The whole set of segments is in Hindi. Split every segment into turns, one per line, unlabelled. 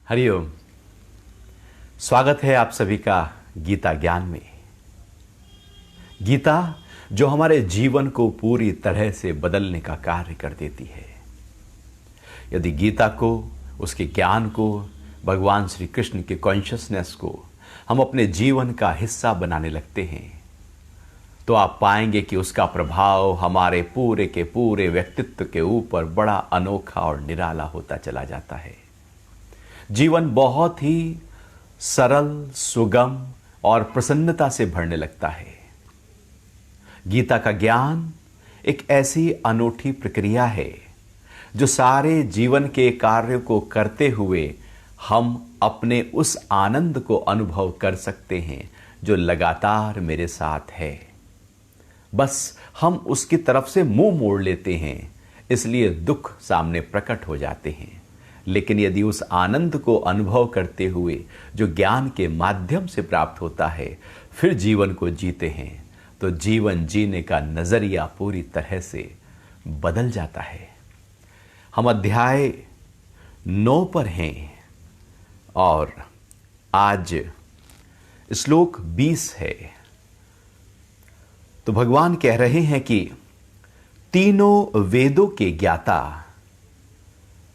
हरिओम। स्वागत है आप सभी का गीता ज्ञान में। गीता जो हमारे जीवन को पूरी तरह से बदलने का कार्य कर देती है। यदि गीता को, उसके ज्ञान को, भगवान श्री कृष्ण के कॉन्शियसनेस को हम अपने जीवन का हिस्सा बनाने लगते हैं तो आप पाएंगे कि उसका प्रभाव हमारे पूरे के पूरे व्यक्तित्व के ऊपर बड़ा अनोखा और निराला होता चला जाता है। जीवन बहुत ही सरल, सुगम और प्रसन्नता से भरने लगता है। गीता का ज्ञान एक ऐसी अनूठी प्रक्रिया है जो सारे जीवन के कार्यों को करते हुए हम अपने उस आनंद को अनुभव कर सकते हैं जो लगातार मेरे साथ है। बस हम उसकी तरफ से मुंह मोड़ लेते हैं, इसलिए दुख सामने प्रकट हो जाते हैं। लेकिन यदि उस आनंद को अनुभव करते हुए जो ज्ञान के माध्यम से प्राप्त होता है फिर जीवन को जीते हैं तो जीवन जीने का नजरिया पूरी तरह से बदल जाता है। हम अध्याय 9 पर हैं और आज श्लोक 20 है। तो भगवान कह रहे हैं कि तीनों वेदों के ज्ञाता,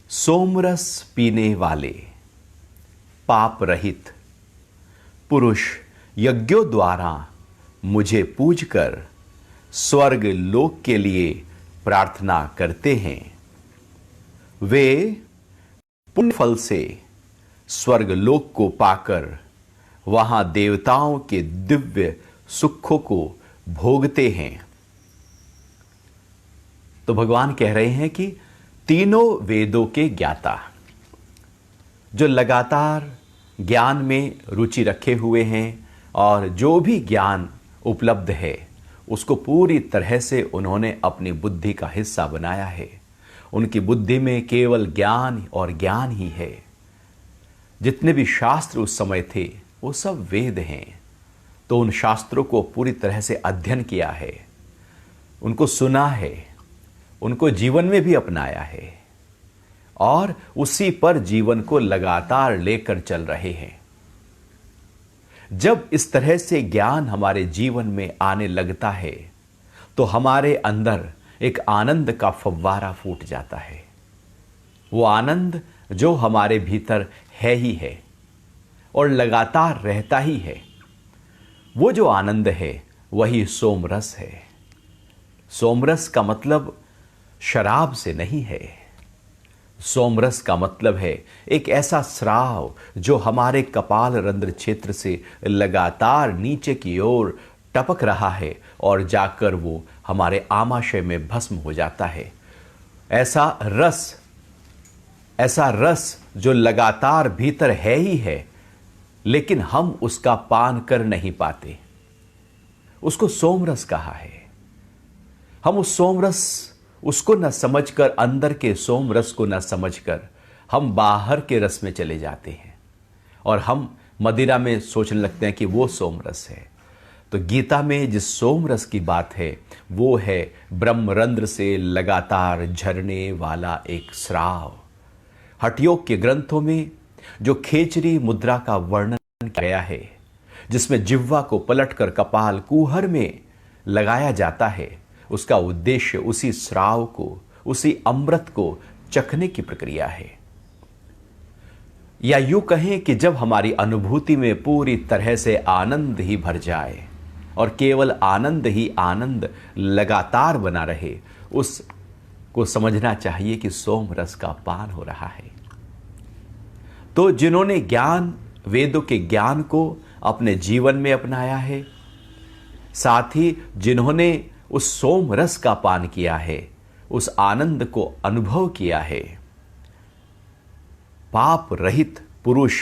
सोमरस पीने वाले, पाप रहित पुरुष यज्ञों द्वारा मुझे पूजकर स्वर्ग लोक के लिए प्रार्थना करते हैं। वे पुण्य फल से स्वर्ग लोक को पाकर वहां देवताओं के दिव्य सुखों को भोगते हैं। तो भगवान कह रहे हैं कि तीनों वेदों के ज्ञाता जो लगातार ज्ञान में रुचि रखे हुए हैं और जो भी ज्ञान उपलब्ध है उसको पूरी तरह से उन्होंने अपनी बुद्धि का हिस्सा बनाया है। उनकी बुद्धि में केवल ज्ञान और ज्ञान ही है। जितने भी शास्त्र उस समय थे वो सब वेद हैं। तो उन शास्त्रों को पूरी तरह से अध्ययन किया है, उनको सुना है, उनको जीवन में भी अपनाया है और उसी पर जीवन को लगातार लेकर चल रहे हैं। जब इस तरह से ज्ञान हमारे जीवन में आने लगता है तो हमारे अंदर एक आनंद का फव्वारा फूट जाता है। वो आनंद जो हमारे भीतर है ही है और लगातार रहता ही है। वो जो आनंद है वही सोमरस है। सोमरस का मतलब शराब से नहीं है। सोमरस का मतलब है एक ऐसा स्राव जो हमारे कपाल रंध्र क्षेत्र से लगातार नीचे की ओर टपक रहा है और जाकर वो हमारे आमाशय में भस्म हो जाता है। ऐसा रस जो लगातार भीतर है ही है लेकिन हम उसका पान कर नहीं पाते, उसको सोमरस कहा है। हम उस सोमरस उसको न समझकर, अंदर के सोमरस को न समझकर हम बाहर के रस में चले जाते हैं और हम मदिरा में सोचने लगते हैं कि वो सोमरस है। तो गीता में जिस सोमरस की बात है वो है ब्रह्मरंध्र से लगातार झरने वाला एक स्राव। हठयोग के ग्रंथों में जो खेचरी मुद्रा का वर्णन किया गया है, जिसमें जिह्वा को पलटकर कपाल कुहर में लगाया जाता है, उसका उद्देश्य उसी स्राव को, उसी अमृत को चखने की प्रक्रिया है। या यूं कहें कि जब हमारी अनुभूति में पूरी तरह से आनंद ही भर जाए और केवल आनंद ही आनंद लगातार बना रहे, उसको समझना चाहिए कि सोम रस का पान हो रहा है। तो जिन्होंने ज्ञान, वेदों के ज्ञान को अपने जीवन में अपनाया है, साथ ही जिन्होंने उस सोम रस का पान किया है, उस आनंद को अनुभव किया है, पाप रहित पुरुष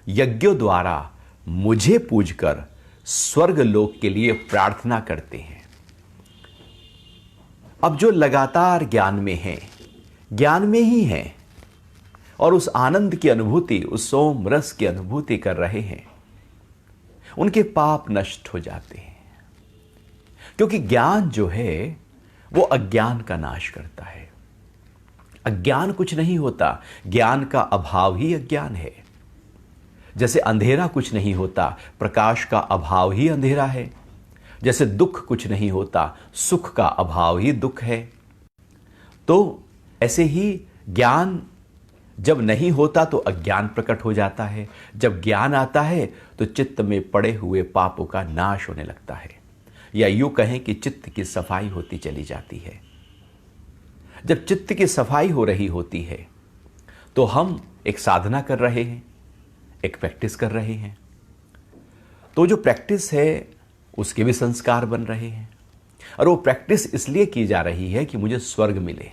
यज्ञों द्वारा मुझे पूजकर स्वर्ग लोक के लिए प्रार्थना करते हैं। अब जो लगातार ज्ञान में हैं, ज्ञान में ही हैं और उस आनंद की अनुभूति, उस सोम रस की अनुभूति कर रहे हैं, उनके पाप नष्ट हो जाते हैं। क्योंकि ज्ञान जो है वो अज्ञान का नाश करता है। अज्ञान कुछ नहीं होता, ज्ञान का अभाव ही अज्ञान है। जैसे अंधेरा कुछ नहीं होता, प्रकाश का अभाव ही अंधेरा है। जैसे दुख कुछ नहीं होता, सुख का अभाव ही दुख है। तो ऐसे ही ज्ञान जब नहीं होता तो अज्ञान प्रकट हो जाता है। जब ज्ञान आता है तो चित्त में पड़े हुए पापों का नाश होने लगता है, या यूं कहें कि चित्त की सफाई होती चली जाती है। जब चित्त की सफाई हो रही होती है तो हम एक साधना कर रहे हैं, एक प्रैक्टिस कर रहे हैं। तो जो प्रैक्टिस है उसके भी संस्कार बन रहे हैं, और वो प्रैक्टिस इसलिए की जा रही है कि मुझे स्वर्ग मिले।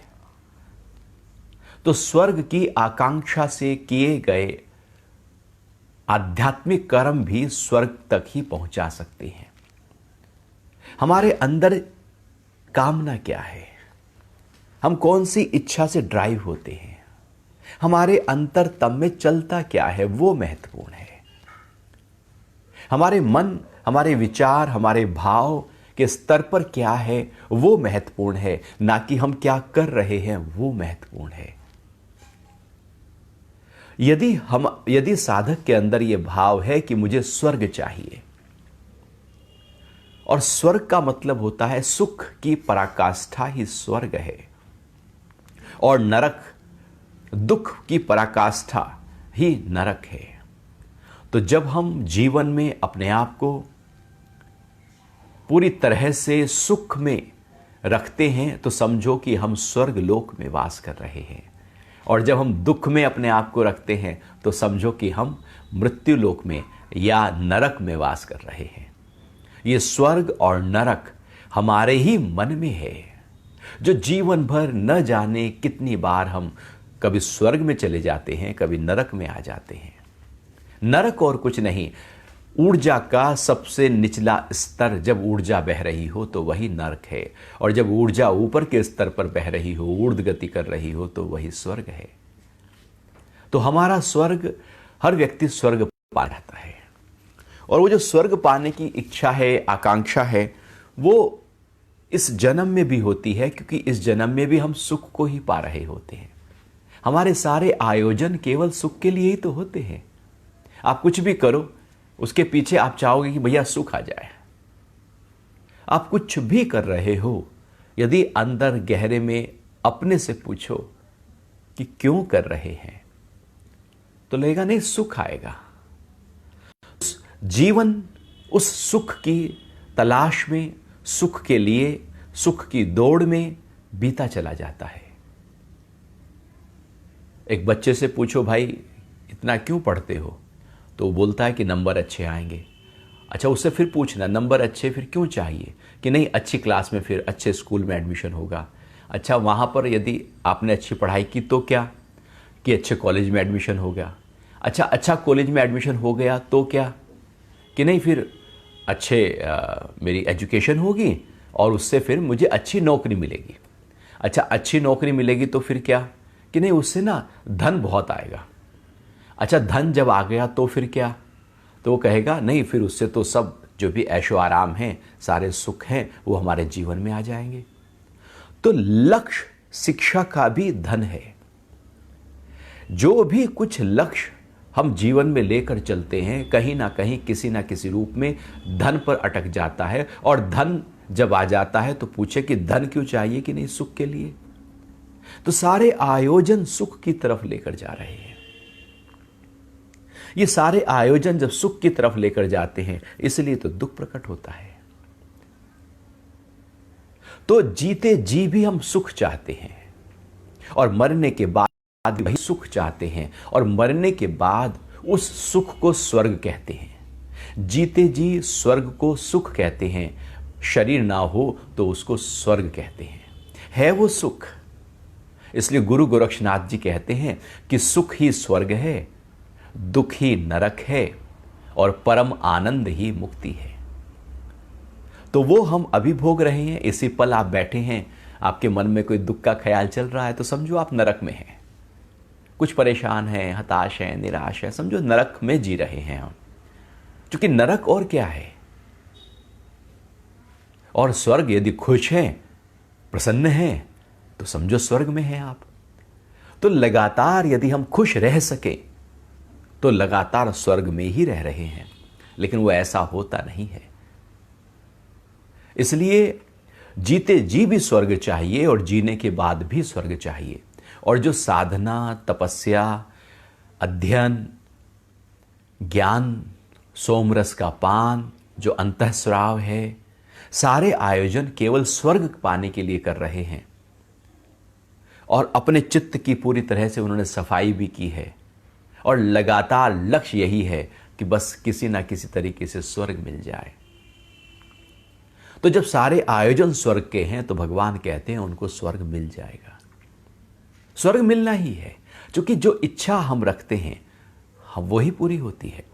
तो स्वर्ग की आकांक्षा से किए गए आध्यात्मिक कर्म भी स्वर्ग तक ही पहुंचा सकते हैं। हमारे अंदर कामना क्या है, हम कौन सी इच्छा से ड्राइव होते हैं, हमारे अंतरतम में चलता क्या है, वो महत्वपूर्ण है। हमारे मन, हमारे विचार, हमारे भाव के स्तर पर क्या है वो महत्वपूर्ण है, ना कि हम क्या कर रहे हैं वो महत्वपूर्ण है। यदि साधक के अंदर यह भाव है कि मुझे स्वर्ग चाहिए, और स्वर्ग का मतलब होता है सुख की पराकाष्ठा ही स्वर्ग है, और नरक, दुख की पराकाष्ठा ही नरक है। तो जब हम जीवन में अपने आप को पूरी तरह से सुख में रखते हैं तो समझो कि हम स्वर्ग लोक में वास कर रहे हैं, और जब हम दुख में अपने आप को रखते हैं तो समझो कि हम मृत्यु लोक में या नरक में वास कर रहे हैं। ये स्वर्ग और नरक हमारे ही मन में है, जो जीवन भर न जाने कितनी बार हम कभी स्वर्ग में चले जाते हैं, कभी नरक में आ जाते हैं। नरक और कुछ नहीं, ऊर्जा का सबसे निचला स्तर जब ऊर्जा बह रही हो तो वही नरक है, और जब ऊर्जा ऊपर के स्तर पर बह रही हो, ऊर्ध्व गति कर रही हो, तो वही स्वर्ग है। तो हमारा स्वर्ग, हर व्यक्ति स्वर्ग पा रहता है, और वो जो स्वर्ग पाने की इच्छा है, आकांक्षा है, वो इस जन्म में भी होती है, क्योंकि इस जन्म में भी हम सुख को ही पा रहे होते हैं। हमारे सारे आयोजन केवल सुख के लिए ही तो होते हैं। आप कुछ भी करो, उसके पीछे आप चाहोगे कि भैया सुख आ जाए। आप कुछ भी कर रहे हो, यदि अंदर गहरे में अपने से पूछो कि क्यों कर रहे हैं, तो लगेगा नहीं सुख आएगा। जीवन उस सुख की तलाश में, सुख के लिए, सुख की दौड़ में बीता चला जाता है। एक बच्चे से पूछो भाई इतना क्यों पढ़ते हो, तो वो बोलता है कि नंबर अच्छे आएंगे। अच्छा, उससे फिर पूछना नंबर अच्छे फिर क्यों चाहिए, कि नहीं अच्छी क्लास में फिर अच्छे स्कूल में एडमिशन होगा। अच्छा, वहाँ पर यदि आपने अच्छी पढ़ाई की तो क्या, कि अच्छे कॉलेज में एडमिशन होगा। अच्छा कॉलेज में एडमिशन हो गया तो क्या, कि नहीं फिर अच्छे मेरी एजुकेशन होगी और उससे फिर मुझे अच्छी नौकरी मिलेगी। अच्छा, अच्छी नौकरी मिलेगी तो फिर क्या, कि नहीं उससे ना धन बहुत आएगा। अच्छा, धन जब आ गया तो फिर क्या, तो वो कहेगा नहीं फिर उससे तो सब जो भी ऐशो आराम हैं, सारे सुख हैं, वो हमारे जीवन में आ जाएंगे। तो लक्ष्य शिक्षा का भी धन है। जो भी कुछ लक्ष्य हम जीवन में लेकर चलते हैं, कहीं ना कहीं किसी ना किसी रूप में धन पर अटक जाता है, और धन जब आ जाता है तो पूछे कि धन क्यों चाहिए, कि नहीं सुख के लिए। तो सारे आयोजन सुख की तरफ लेकर जा रहे हैं। ये सारे आयोजन जब सुख की तरफ लेकर जाते हैं, इसलिए तो दुख प्रकट होता है। तो जीते जी भी हम सुख चाहते हैं, और मरने के बाद वही सुख चाहते हैं, और मरने के बाद उस सुख को स्वर्ग कहते हैं। जीते जी स्वर्ग को सुख कहते हैं, शरीर ना हो तो उसको स्वर्ग कहते हैं। है वो सुख। इसलिए गुरु गोरक्षनाथ जी कहते हैं कि सुख ही स्वर्ग है, दुख ही नरक है, और परम आनंद ही मुक्ति है। तो वो हम अभी भोग रहे हैं। इसी पल आप बैठे हैं, आपके मन में कोई दुख का ख्याल चल रहा है तो समझो आप नरक में हैं। कुछ परेशान हैं, हताश हैं, निराश हैं, समझो नरक में जी रहे हैं हम। क्योंकि नरक और क्या है, और स्वर्ग यदि खुश हैं, प्रसन्न हैं, तो समझो स्वर्ग में हैं आप। तो लगातार यदि हम खुश रह सके तो लगातार स्वर्ग में ही रह रहे हैं, लेकिन वो ऐसा होता नहीं है। इसलिए जीते जी भी स्वर्ग चाहिए और जीने के बाद भी स्वर्ग चाहिए। और जो साधना, तपस्या, अध्ययन, ज्ञान, सोमरस का पान, जो अंतःस्राव है, सारे आयोजन केवल स्वर्ग पाने के लिए कर रहे हैं। और अपने चित्त की पूरी तरह से उन्होंने सफाई भी की है और लगातार लक्ष्य यही है कि बस किसी ना किसी तरीके से स्वर्ग मिल जाए। तो जब सारे आयोजन स्वर्ग के हैं तो भगवान कहते हैं उनको स्वर्ग मिल जाएगा। स्वर्ग मिलना ही है, क्योंकि जो इच्छा हम रखते हैं हम वही पूरी होती है।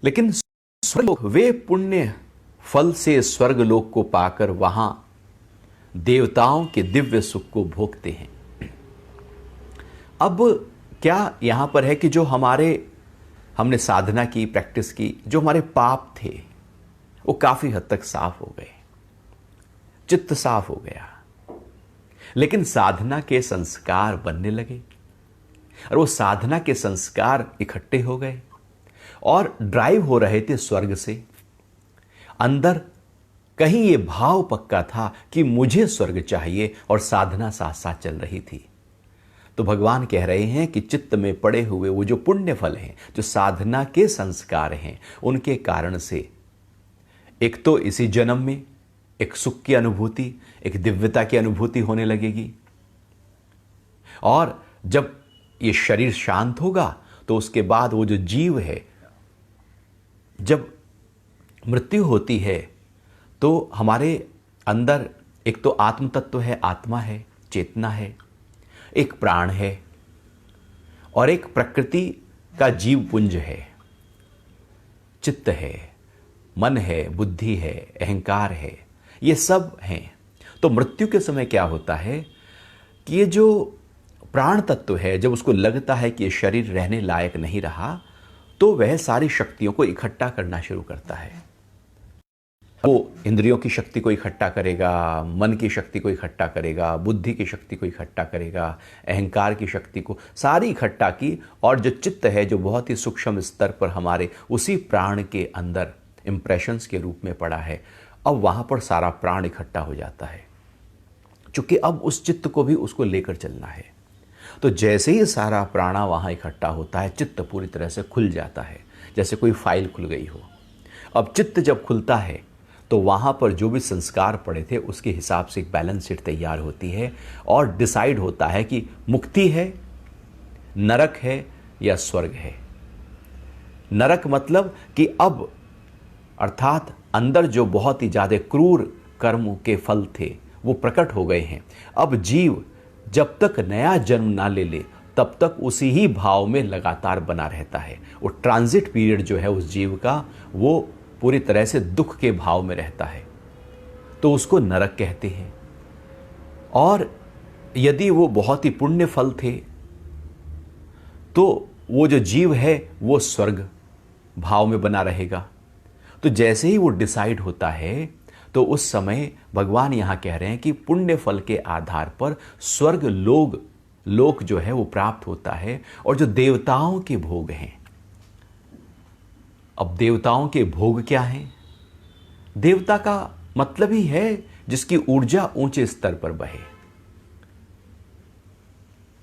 लेकिन स्वर्गलोक, वे पुण्य फल से स्वर्गलोक को पाकर वहां देवताओं के दिव्य सुख को भोगते हैं। अब क्या यहां पर है कि जो हमने साधना की, प्रैक्टिस की, जो हमारे पाप थे वो काफी हद तक साफ हो गए, चित्त साफ हो गया, लेकिन साधना के संस्कार बनने लगे और वो साधना के संस्कार इकट्ठे हो गए और ड्राइव हो रहे थे स्वर्ग से। अंदर कहीं ये भाव पक्का था कि मुझे स्वर्ग चाहिए और साधना साथ साथ चल रही थी। तो भगवान कह रहे हैं कि चित्त में पड़े हुए वो जो पुण्य फल हैं, जो साधना के संस्कार हैं, उनके कारण से एक तो इसी जन्म में एक सुख की अनुभूति, एक दिव्यता की अनुभूति होने लगेगी। और जब ये शरीर शांत होगा तो उसके बाद वो जो जीव है, जब मृत्यु होती है तो हमारे अंदर एक तो आत्म तत्व है, आत्मा है, चेतना है, एक प्राण है और एक प्रकृति का जीव पुंज है, चित्त है, मन है, बुद्धि है, अहंकार है, ये सब हैं। तो मृत्यु के समय क्या होता है कि ये जो प्राण तत्व है, जब उसको लगता है कि ये शरीर रहने लायक नहीं रहा, तो वह सारी शक्तियों को इकट्ठा करना शुरू करता है। वो इंद्रियों की शक्ति को इकट्ठा करेगा, मन की शक्ति को इकट्ठा करेगा, बुद्धि की शक्ति को इकट्ठा करेगा, अहंकार की शक्ति को, सारी इकट्ठा की। और जो चित्त है, जो बहुत ही सूक्ष्म स्तर पर हमारे उसी प्राण के अंदर इंप्रेशंस के रूप में पड़ा है, अब वहाँ पर सारा प्राण इकट्ठा हो जाता है, चूँकि अब उस चित्त को भी उसको लेकर चलना है। तो जैसे ही सारा प्राणा वहाँ इकट्ठा होता है, चित्त पूरी तरह से खुल जाता है, जैसे कोई फाइल खुल गई हो। अब चित्त जब खुलता है तो वहाँ पर जो भी संस्कार पड़े थे उसके हिसाब से एक बैलेंस शीट तैयार होती है और डिसाइड होता है कि मुक्ति है, नरक है या स्वर्ग है। नरक मतलब कि अब, अर्थात अंदर जो बहुत ही ज़्यादा क्रूर कर्म के फल थे वो प्रकट हो गए हैं। अब जीव जब तक नया जन्म ना ले ले तब तक उसी ही भाव में लगातार बना रहता है। वो ट्रांजिट पीरियड जो है उस जीव का, वो पूरी तरह से दुख के भाव में रहता है, तो उसको नरक कहते हैं। और यदि वो बहुत ही पुण्य फल थे तो वो जो जीव है वो स्वर्ग भाव में बना रहेगा। तो जैसे ही वो डिसाइड होता है तो उस समय भगवान यहां कह रहे हैं कि पुण्य फल के आधार पर स्वर्ग लोक जो है वो प्राप्त होता है। और जो देवताओं के भोग हैं, अब देवताओं के भोग क्या हैं? देवता का मतलब ही है जिसकी ऊर्जा ऊंचे स्तर पर बहे।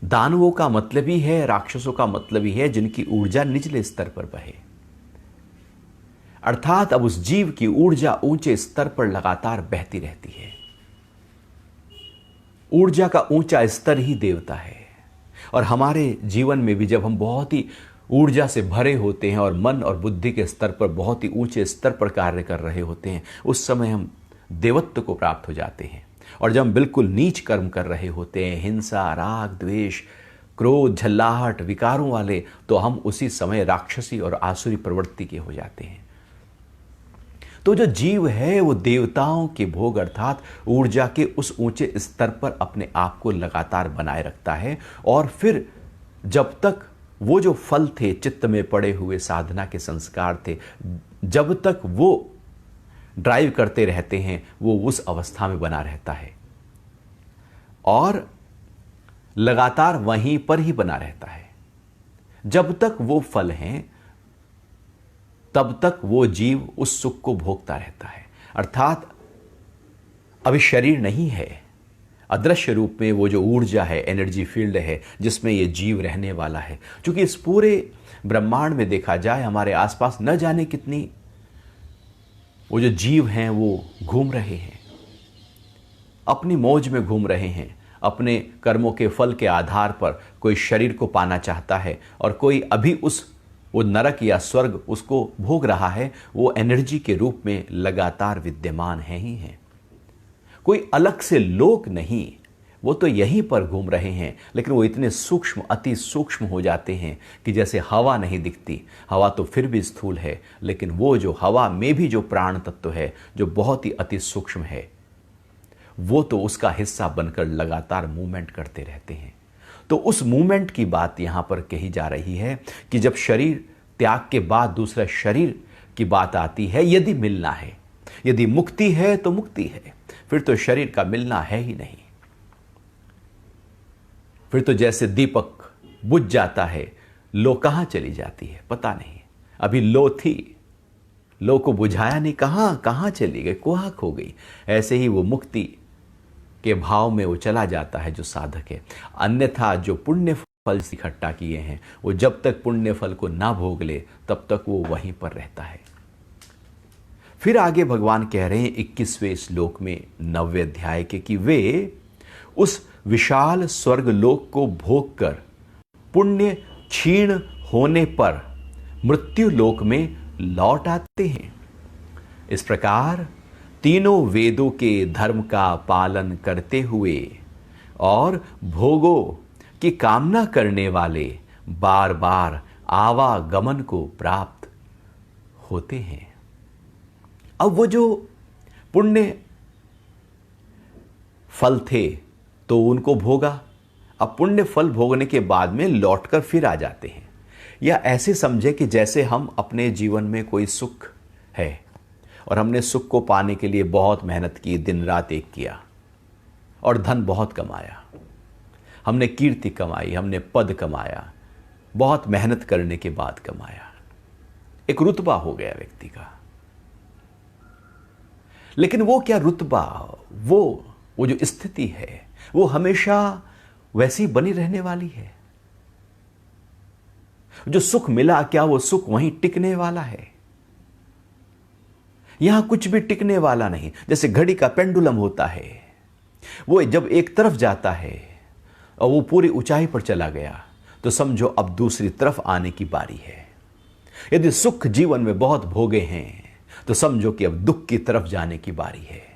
दानवों का मतलब ही है, राक्षसों का मतलब ही है जिनकी ऊर्जा निचले स्तर पर बहे। अर्थात अब उस जीव की ऊर्जा ऊंचे स्तर पर लगातार बहती रहती है। ऊर्जा का ऊंचा स्तर ही देवता है। और हमारे जीवन में भी जब हम बहुत ही ऊर्जा से भरे होते हैं और मन और बुद्धि के स्तर पर बहुत ही ऊंचे स्तर पर कार्य कर रहे होते हैं, उस समय हम देवत्व को प्राप्त हो जाते हैं। और जब हम बिल्कुल नीच कर्म कर रहे होते हैं, हिंसा, राग, द्वेष, क्रोध, झल्लाहट, विकारों वाले, तो हम उसी समय राक्षसी और आसुरी प्रवृत्ति के हो जाते हैं। तो जो जीव है वो देवताओं के भोग अर्थात ऊर्जा के उस ऊंचे स्तर पर अपने आप को लगातार बनाए रखता है। और फिर जब तक वो जो फल थे, चित्त में पड़े हुए साधना के संस्कार थे, जब तक वो ड्राइव करते रहते हैं वो उस अवस्था में बना रहता है और लगातार वहीं पर ही बना रहता है। जब तक वो फल हैं तब तक वो जीव उस सुख को भोगता रहता है। अर्थात अभी शरीर नहीं है, अदृश्य रूप में वो जो ऊर्जा है, एनर्जी फील्ड है जिसमें ये जीव रहने वाला है। क्योंकि इस पूरे ब्रह्मांड में देखा जाए हमारे आसपास न जाने कितनी वो जो जीव हैं वो घूम रहे हैं, अपनी मौज में घूम रहे हैं। अपने कर्मों के फल के आधार पर कोई शरीर को पाना चाहता है और कोई अभी वो नरक या स्वर्ग उसको भोग रहा है। वो एनर्जी के रूप में लगातार विद्यमान है ही है। कोई अलग से लोक नहीं, वो तो यहीं पर घूम रहे हैं, लेकिन वो इतने सूक्ष्म, अति सूक्ष्म हो जाते हैं कि जैसे हवा नहीं दिखती। हवा तो फिर भी स्थूल है, लेकिन वो जो हवा में भी जो प्राण तत्व है जो बहुत ही अति सूक्ष्म है, वो तो उसका हिस्सा बनकर लगातार मूवमेंट करते रहते हैं। तो उस मूवमेंट की बात यहां पर कही जा रही है कि जब शरीर त्याग के बाद दूसरा शरीर की बात आती है, यदि मिलना है, यदि मुक्ति है तो मुक्ति है, फिर तो शरीर का मिलना है ही नहीं। फिर तो जैसे दीपक बुझ जाता है, लो कहां चली जाती है पता नहीं। अभी लो थी, लो को बुझाया नहीं, कहां चली गई, कहां खो गई। ऐसे ही वो मुक्ति के भाव में वो चला जाता है जो साधक है। अन्यथा जो पुण्य फल इकट्ठा किए हैं, वो जब तक पुण्य फल को ना भोग ले तब तक वो वहीं पर रहता है। फिर आगे भगवान कह रहे हैं 21वें श्लोक में 9वें अध्याय के कि वे उस विशाल स्वर्ग लोक को भोग कर पुण्य क्षीण होने पर मृत्यु लोक में लौट आते हैं। इस प्रकार तीनों वेदों के धर्म का पालन करते हुए और भोगों की कामना करने वाले बार बार आवागमन को प्राप्त होते हैं। अब वो जो पुण्य फल थे तो उनको भोगा, अब पुण्य फल भोगने के बाद में लौटकर फिर आ जाते हैं। या ऐसे समझे कि जैसे हम अपने जीवन में कोई सुख है और हमने सुख को पाने के लिए बहुत मेहनत की, दिन रात एक किया और धन बहुत कमाया, हमने कीर्ति कमाई, हमने पद कमाया, बहुत मेहनत करने के बाद कमाया, एक रुतबा हो गया व्यक्ति का। लेकिन वो क्या रुतबा, वो जो स्थिति है वो हमेशा वैसी बनी रहने वाली है? जो सुख मिला क्या वो सुख वहीं टिकने वाला है? यहां कुछ भी टिकने वाला नहीं। जैसे घड़ी का पेंडुलम होता है, वो जब एक तरफ जाता है और वो पूरी ऊंचाई पर चला गया तो समझो अब दूसरी तरफ आने की बारी है। यदि सुख जीवन में बहुत भोगे हैं तो समझो कि अब दुख की तरफ जाने की बारी है।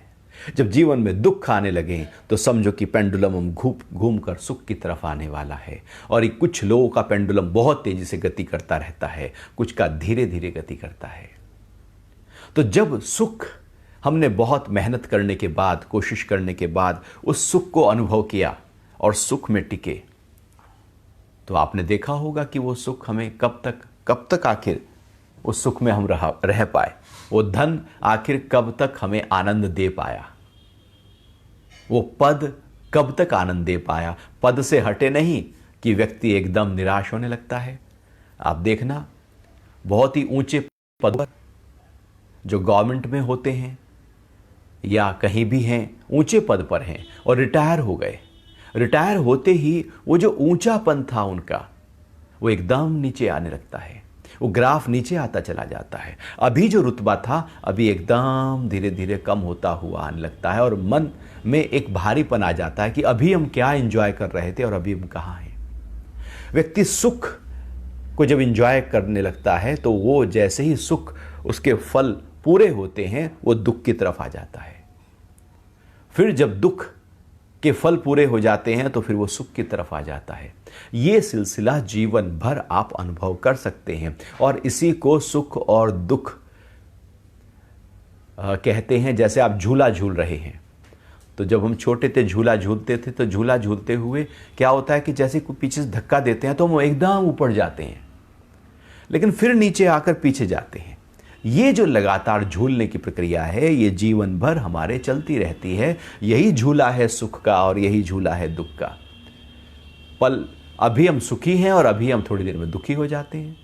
जब जीवन में दुख आने लगे तो समझो कि पेंडुलम घूम कर सुख की तरफ आने वाला है। और कुछ लोगों का पेंडुलम बहुत तेजी से गति करता रहता है, कुछ का धीरे धीरे गति करता है। तो जब सुख हमने बहुत मेहनत करने के बाद, कोशिश करने के बाद उस सुख को अनुभव किया और सुख में टिके, तो आपने देखा होगा कि वो सुख हमें कब तक आखिर उस सुख में हम रह पाए। वो धन आखिर कब तक हमें आनंद दे पाया, वो पद कब तक आनंद दे पाया। पद से हटे नहीं कि व्यक्ति एकदम निराश होने लगता है। आप देखना, बहुत ही ऊंचे पद पर जो गवर्नमेंट में होते हैं या कहीं भी हैं, ऊंचे पद पर हैं और रिटायर हो गए, रिटायर होते ही वो जो ऊंचापन था उनका वो एकदम नीचे आने लगता है, वो ग्राफ नीचे आता चला जाता है। अभी जो रुतबा था अभी एकदम धीरे धीरे कम होता हुआ आने लगता है और मन में एक भारीपन आ जाता है कि अभी हम क्या एंजॉय कर रहे थे और अभी हम कहाँ हैं। व्यक्ति सुख को जब एंजॉय करने लगता है तो वो जैसे ही सुख उसके फल पूरे होते हैं वो दुख की तरफ आ जाता है। फिर जब दुख के फल पूरे हो जाते हैं तो फिर वो सुख की तरफ आ जाता है। ये सिलसिला जीवन भर आप अनुभव कर सकते हैं और इसी को सुख और दुख कहते हैं। जैसे आप झूला झूल रहे हैं, तो जब हम छोटे थे झूला झूलते थे तो झूला झूलते हुए क्या होता है कि जैसे कोई पीछे से धक्का देते हैं तो हम एकदम ऊपर जाते हैं, लेकिन फिर नीचे आकर पीछे जाते हैं। ये जो लगातार झूलने की प्रक्रिया है ये जीवन भर हमारे चलती रहती है। यही झूला है सुख का और यही झूला है दुख का। पल अभी हम सुखी हैं और अभी हम थोड़ी देर में दुखी हो जाते हैं।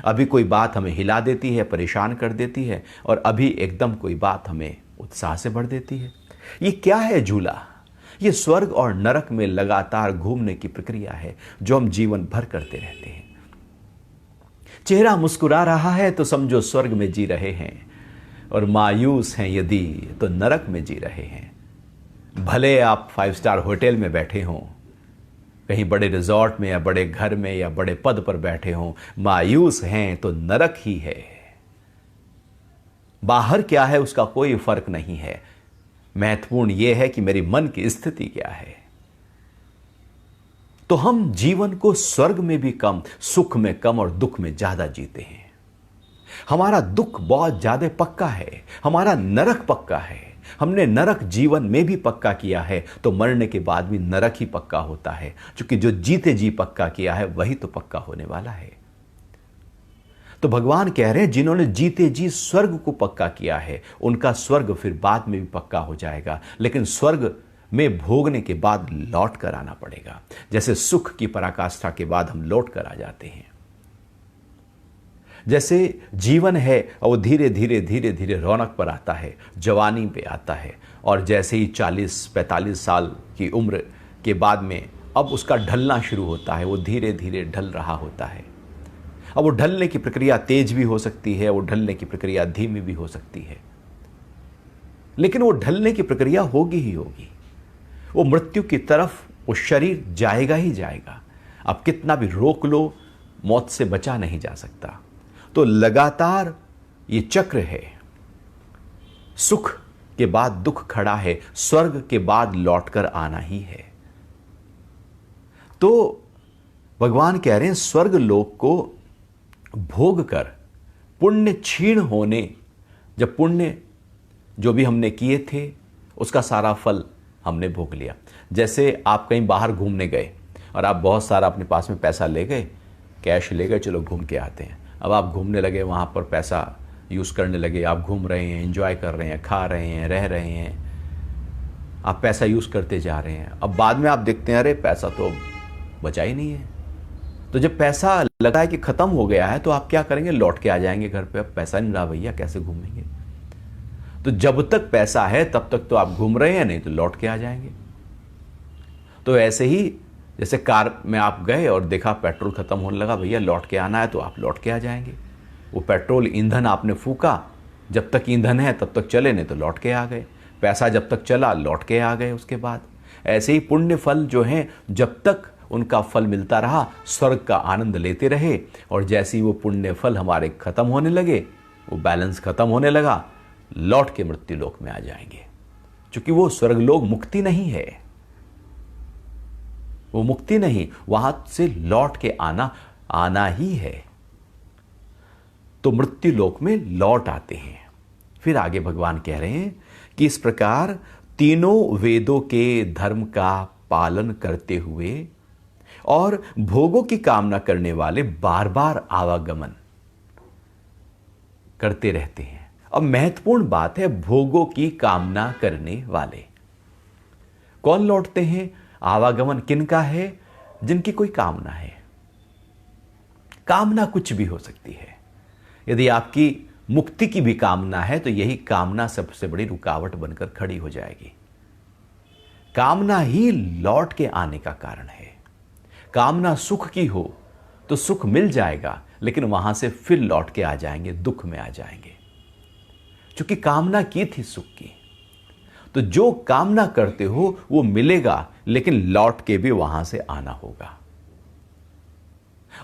अभी कोई बात हमें हिला देती है, परेशान कर देती है, और अभी एकदम कोई बात हमें उत्साह से भर देती है। ये क्या है झूला? ये स्वर्ग और नरक में लगातार घूमने की प्रक्रिया है जो हम जीवन भर करते रहते हैं। चेहरा मुस्कुरा रहा है तो समझो स्वर्ग में जी रहे हैं, और मायूस हैं यदि तो नरक में जी रहे हैं। भले आप 5 स्टार होटल में बैठे हों, कहीं बड़े रिजॉर्ट में या बड़े घर में या बड़े पद पर बैठे हों, मायूस हैं तो नरक ही है। बाहर क्या है उसका कोई फर्क नहीं है, महत्वपूर्ण यह है कि मेरी मन की स्थिति क्या है। तो हम जीवन को स्वर्ग में भी कम, सुख में कम और दुख में ज्यादा जीते हैं। हमारा दुख बहुत ज्यादा पक्का है, हमारा नरक पक्का है। हमने नरक जीवन में भी पक्का किया है तो मरने के बाद भी नरक ही पक्का होता है, क्योंकि जो जीते जी पक्का किया है वही तो पक्का होने वाला है। तो भगवान कह रहे हैं जिन्होंने जीते जी स्वर्ग को पक्का किया है उनका स्वर्ग फिर बाद में भी पक्का हो जाएगा, लेकिन स्वर्ग में भोगने के बाद लौट कर आना पड़ेगा। जैसे सुख की पराकाष्ठा के बाद हम लौट कर आ जाते हैं, जैसे जीवन है और वो धीरे धीरे धीरे धीरे रौनक पर आता है, जवानी पे आता है, और जैसे ही 40-45 साल की उम्र के बाद में अब उसका ढलना शुरू होता है, वो धीरे धीरे ढल रहा होता है। अब वो ढलने की प्रक्रिया तेज भी हो सकती है, वो ढलने की प्रक्रिया धीमी भी हो सकती है, लेकिन वो ढलने की प्रक्रिया होगी ही होगी। वो मृत्यु की तरफ वो शरीर जाएगा ही जाएगा। अब कितना भी रोक लो, मौत से बचा नहीं जा सकता। तो लगातार ये चक्र है, सुख के बाद दुख खड़ा है, स्वर्ग के बाद लौटकर आना ही है। तो भगवान कह रहे हैं स्वर्ग लोक को भोग कर पुण्य क्षीण होने, जब पुण्य जो भी हमने किए थे उसका सारा फल हमने भोग लिया। जैसे आप कहीं बाहर घूमने गए और आप बहुत सारा अपने पास में पैसा ले गए, कैश ले गए, चलो घूम के आते हैं। अब आप घूमने लगे, वहाँ पर पैसा यूज़ करने लगे, आप घूम रहे हैं, एंजॉय कर रहे हैं, खा रहे हैं, रह रहे हैं, आप पैसा यूज़ करते जा रहे हैं। अब बाद में आप देखते हैं अरे पैसा तो बचा ही नहीं है। तो जब पैसा लगा है कि ख़त्म हो गया है तो आप क्या करेंगे? लौट के आ जाएंगे घर पे। अब पैसा नहीं रहा भैया, कैसे घूमेंगे? तो जब तक पैसा है तब तक तो आप घूम रहे हैं, नहीं तो लौट के आ जाएंगे। तो ऐसे ही जैसे कार में आप गए और देखा पेट्रोल खत्म होने लगा, भैया लौट के आना है, तो आप लौट के आ जाएंगे। वो पेट्रोल ईंधन आपने फूका, जब तक ईंधन है तब तक चले, नहीं तो लौट के आ गए। पैसा जब तक चला लौट के आ गए उसके बाद। ऐसे ही पुण्य फल जो हैं जब तक उनका फल मिलता रहा, स्वर्ग का आनंद लेते रहे, और जैसे ही वो पुण्य फल हमारे खत्म होने लगे, वो बैलेंस खत्म होने लगा, लौट के मृत्यु लोक में आ जाएंगे। क्योंकि वो स्वर्गलोक मुक्ति नहीं है, वो मुक्ति नहीं, वहां से लौट के आना ही है। तो मृत्यु लोक में लौट आते हैं। फिर आगे भगवान कह रहे हैं कि इस प्रकार तीनों वेदों के धर्म का पालन करते हुए और भोगों की कामना करने वाले बार बार आवागमन करते रहते हैं। अब महत्वपूर्ण बात है, भोगों की कामना करने वाले कौन लौटते हैं? आवागमन किनका है? जिनकी कोई कामना है। कामना कुछ भी हो सकती है। यदि आपकी मुक्ति की भी कामना है तो यही कामना सबसे बड़ी रुकावट बनकर खड़ी हो जाएगी। कामना ही लौट के आने का कारण है। कामना सुख की हो तो सुख मिल जाएगा, लेकिन वहां से फिर लौट के आ जाएंगे, दुख में आ जाएंगे, क्योंकि कामना की थी सुख की। तो जो कामना करते हो वो मिलेगा, लेकिन लौट के भी वहां से आना होगा।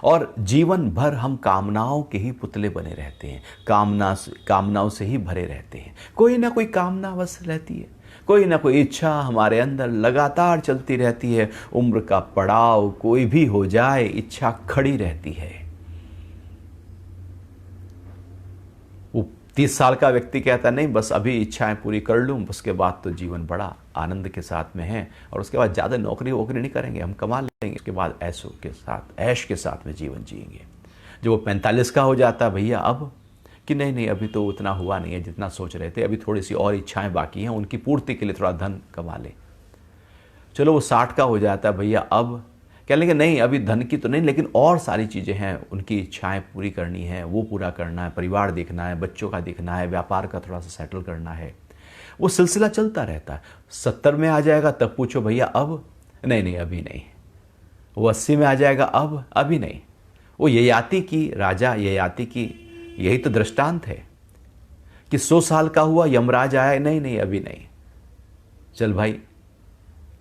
और जीवन भर हम कामनाओं के ही पुतले बने रहते हैं, कामनाओं से ही भरे रहते हैं। कोई ना कोई कामना बस रहती है, कोई ना कोई इच्छा हमारे अंदर लगातार चलती रहती है। उम्र का पड़ाव कोई भी हो जाए, इच्छा खड़ी रहती है। वो 30 साल का व्यक्ति कहता नहीं बस अभी इच्छाएं पूरी कर लूं, उसके बाद तो जीवन बड़ा आनंद के साथ में है, और उसके बाद ज़्यादा नौकरी वोकरी नहीं करेंगे, हम कमा लेंगे, उसके बाद ऐश के साथ में जीवन जिएंगे। जब वो 45 का हो जाता है, भैया अब कि नहीं अभी तो उतना हुआ नहीं है जितना सोच रहे थे, अभी थोड़ी सी और इच्छाएं बाकी हैं, उनकी पूर्ति के लिए थोड़ा धन कमा ले। चलो वो 60 का हो जाता है, भैया अब कह लेंगे नहीं अभी धन की तो नहीं, लेकिन और सारी चीज़ें हैं, उनकी इच्छाएं पूरी करनी है, वो पूरा करना है, परिवार देखना है, बच्चों का देखना है, व्यापार का थोड़ा सा सेटल करना है। वो सिलसिला चलता रहता है। 70 में आ जाएगा तब पूछो भैया अब, नहीं नहीं अभी नहीं। वो 80 में आ जाएगा अब, अभी नहीं। वो ययाति की, राजा ययाति की यही तो दृष्टांत है कि 100 साल का हुआ, यमराज आया, नहीं नहीं अभी नहीं। चल भाई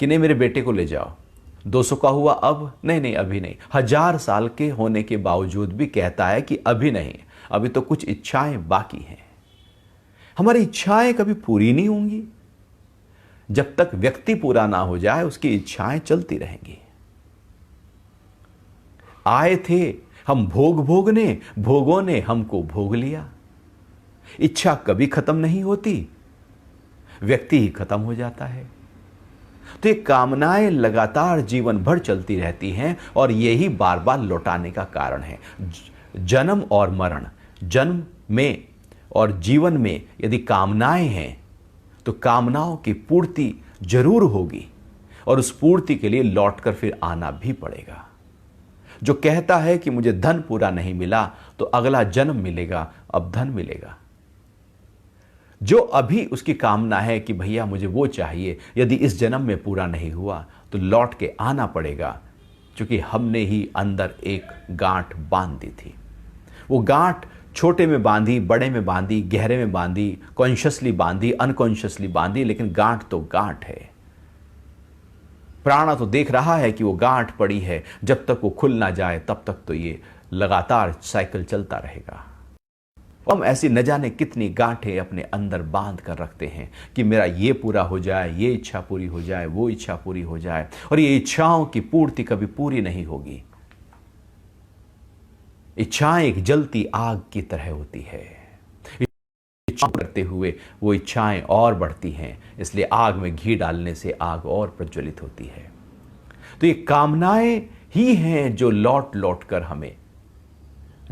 कि नहीं मेरे बेटे को ले जाओ। 200 का हुआ, अब नहीं नहीं अभी नहीं। 1000 साल के होने के बावजूद भी कहता है कि अभी नहीं, अभी तो कुछ इच्छाएं बाकी हैं। हमारी इच्छाएं कभी पूरी नहीं होंगी। जब तक व्यक्ति पूरा ना हो जाए उसकी इच्छाएं चलती रहेंगी। आए थे हम भोग भोगने, भोगों ने हमको भोग लिया। इच्छा कभी खत्म नहीं होती, व्यक्ति ही खत्म हो जाता है। तो ये कामनाएं लगातार जीवन भर चलती रहती हैं और यही बार बार लौटाने का कारण है। जन्म और मरण, जन्म में और जीवन में यदि कामनाएं हैं तो कामनाओं की पूर्ति जरूर होगी और उस पूर्ति के लिए लौटकर फिर आना भी पड़ेगा। जो कहता है कि मुझे धन पूरा नहीं मिला तो अगला जन्म मिलेगा, अब धन मिलेगा। जो अभी उसकी कामना है कि भैया मुझे वो चाहिए, यदि इस जन्म में पूरा नहीं हुआ तो लौट के आना पड़ेगा, क्योंकि हमने ही अंदर एक गांठ बांध दी थी। वो गांठ छोटे में बांधी, बड़े में बांधी, गहरे में बांधी, कॉन्शियसली बांधी, अनकॉन्शियसली बांधी, लेकिन गांठ तो गांठ है। प्राण तो देख रहा है कि वो गांठ पड़ी है, जब तक वो खुल ना जाए तब तक तो ये लगातार साइकिल चलता रहेगा। हम ऐसी न जाने कितनी गांठें अपने अंदर बांध कर रखते हैं कि मेरा ये पूरा हो जाए, ये इच्छा पूरी हो जाए, वो इच्छा पूरी हो जाए, और ये इच्छाओं की पूर्ति कभी पूरी नहीं होगी। इच्छाएं एक जलती आग की तरह होती है। इच्छा करते हुए वो इच्छाएं और बढ़ती हैं, इसलिए आग में घी डालने से आग और प्रज्वलित होती है। तो ये कामनाएं ही हैं जो लौट लौट कर हमें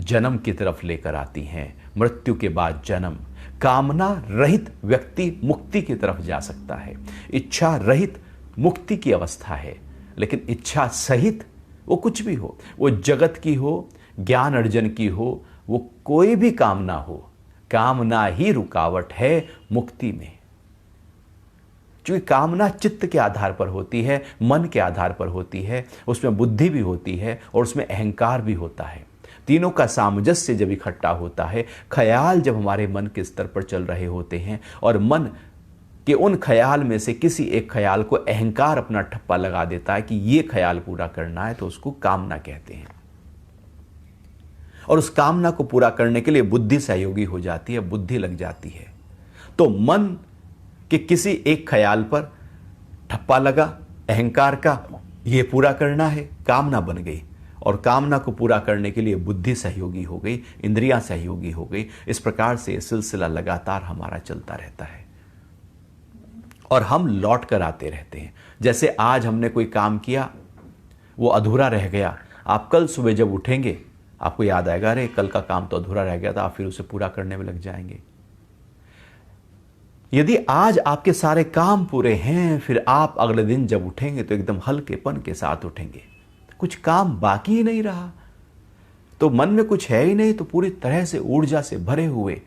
जन्म की तरफ लेकर आती हैं। मृत्यु के बाद जन्म। कामना रहित व्यक्ति मुक्ति की तरफ जा सकता है। इच्छा रहित मुक्ति की अवस्था है, लेकिन इच्छा सहित वो कुछ भी हो, वो जगत की हो, ज्ञान अर्जन की हो, वो कोई भी कामना हो, कामना ही रुकावट है मुक्ति में। क्योंकि कामना चित्त के आधार पर होती है, मन के आधार पर होती है, उसमें बुद्धि भी होती है और उसमें अहंकार भी होता है। तीनों का सामंजस्य जब इकट्ठा होता है, ख्याल जब हमारे मन के स्तर पर चल रहे होते हैं और मन के उन ख्याल में से किसी एक ख्याल को अहंकार अपना ठप्पा लगा देता है कि ये ख्याल पूरा करना है, तो उसको कामना कहते हैं। और उस कामना को पूरा करने के लिए बुद्धि सहयोगी हो जाती है, बुद्धि लग जाती है। तो मन के किसी एक ख्याल पर ठप्पा लगा अहंकार का, ये पूरा करना है, कामना बन गई। और कामना को पूरा करने के लिए बुद्धि सहयोगी हो गई, इंद्रियां सहयोगी हो गई। इस प्रकार से सिलसिला लगातार हमारा चलता रहता है और हम लौट कर आते रहते हैं। जैसे आज हमने कोई काम किया, वो अधूरा रह गया, आप कल सुबह जब उठेंगे आपको याद आएगा, अरे कल का काम तो अधूरा रह गया था, आप फिर उसे पूरा करने में लग जाएंगे। यदि आज आपके सारे काम पूरे हैं, फिर आप अगले दिन जब उठेंगे तो एकदम हल्केपन के साथ उठेंगे, कुछ काम बाकी ही नहीं रहा, तो मन में कुछ है ही नहीं, तो पूरी तरह से ऊर्जा से भरे हुए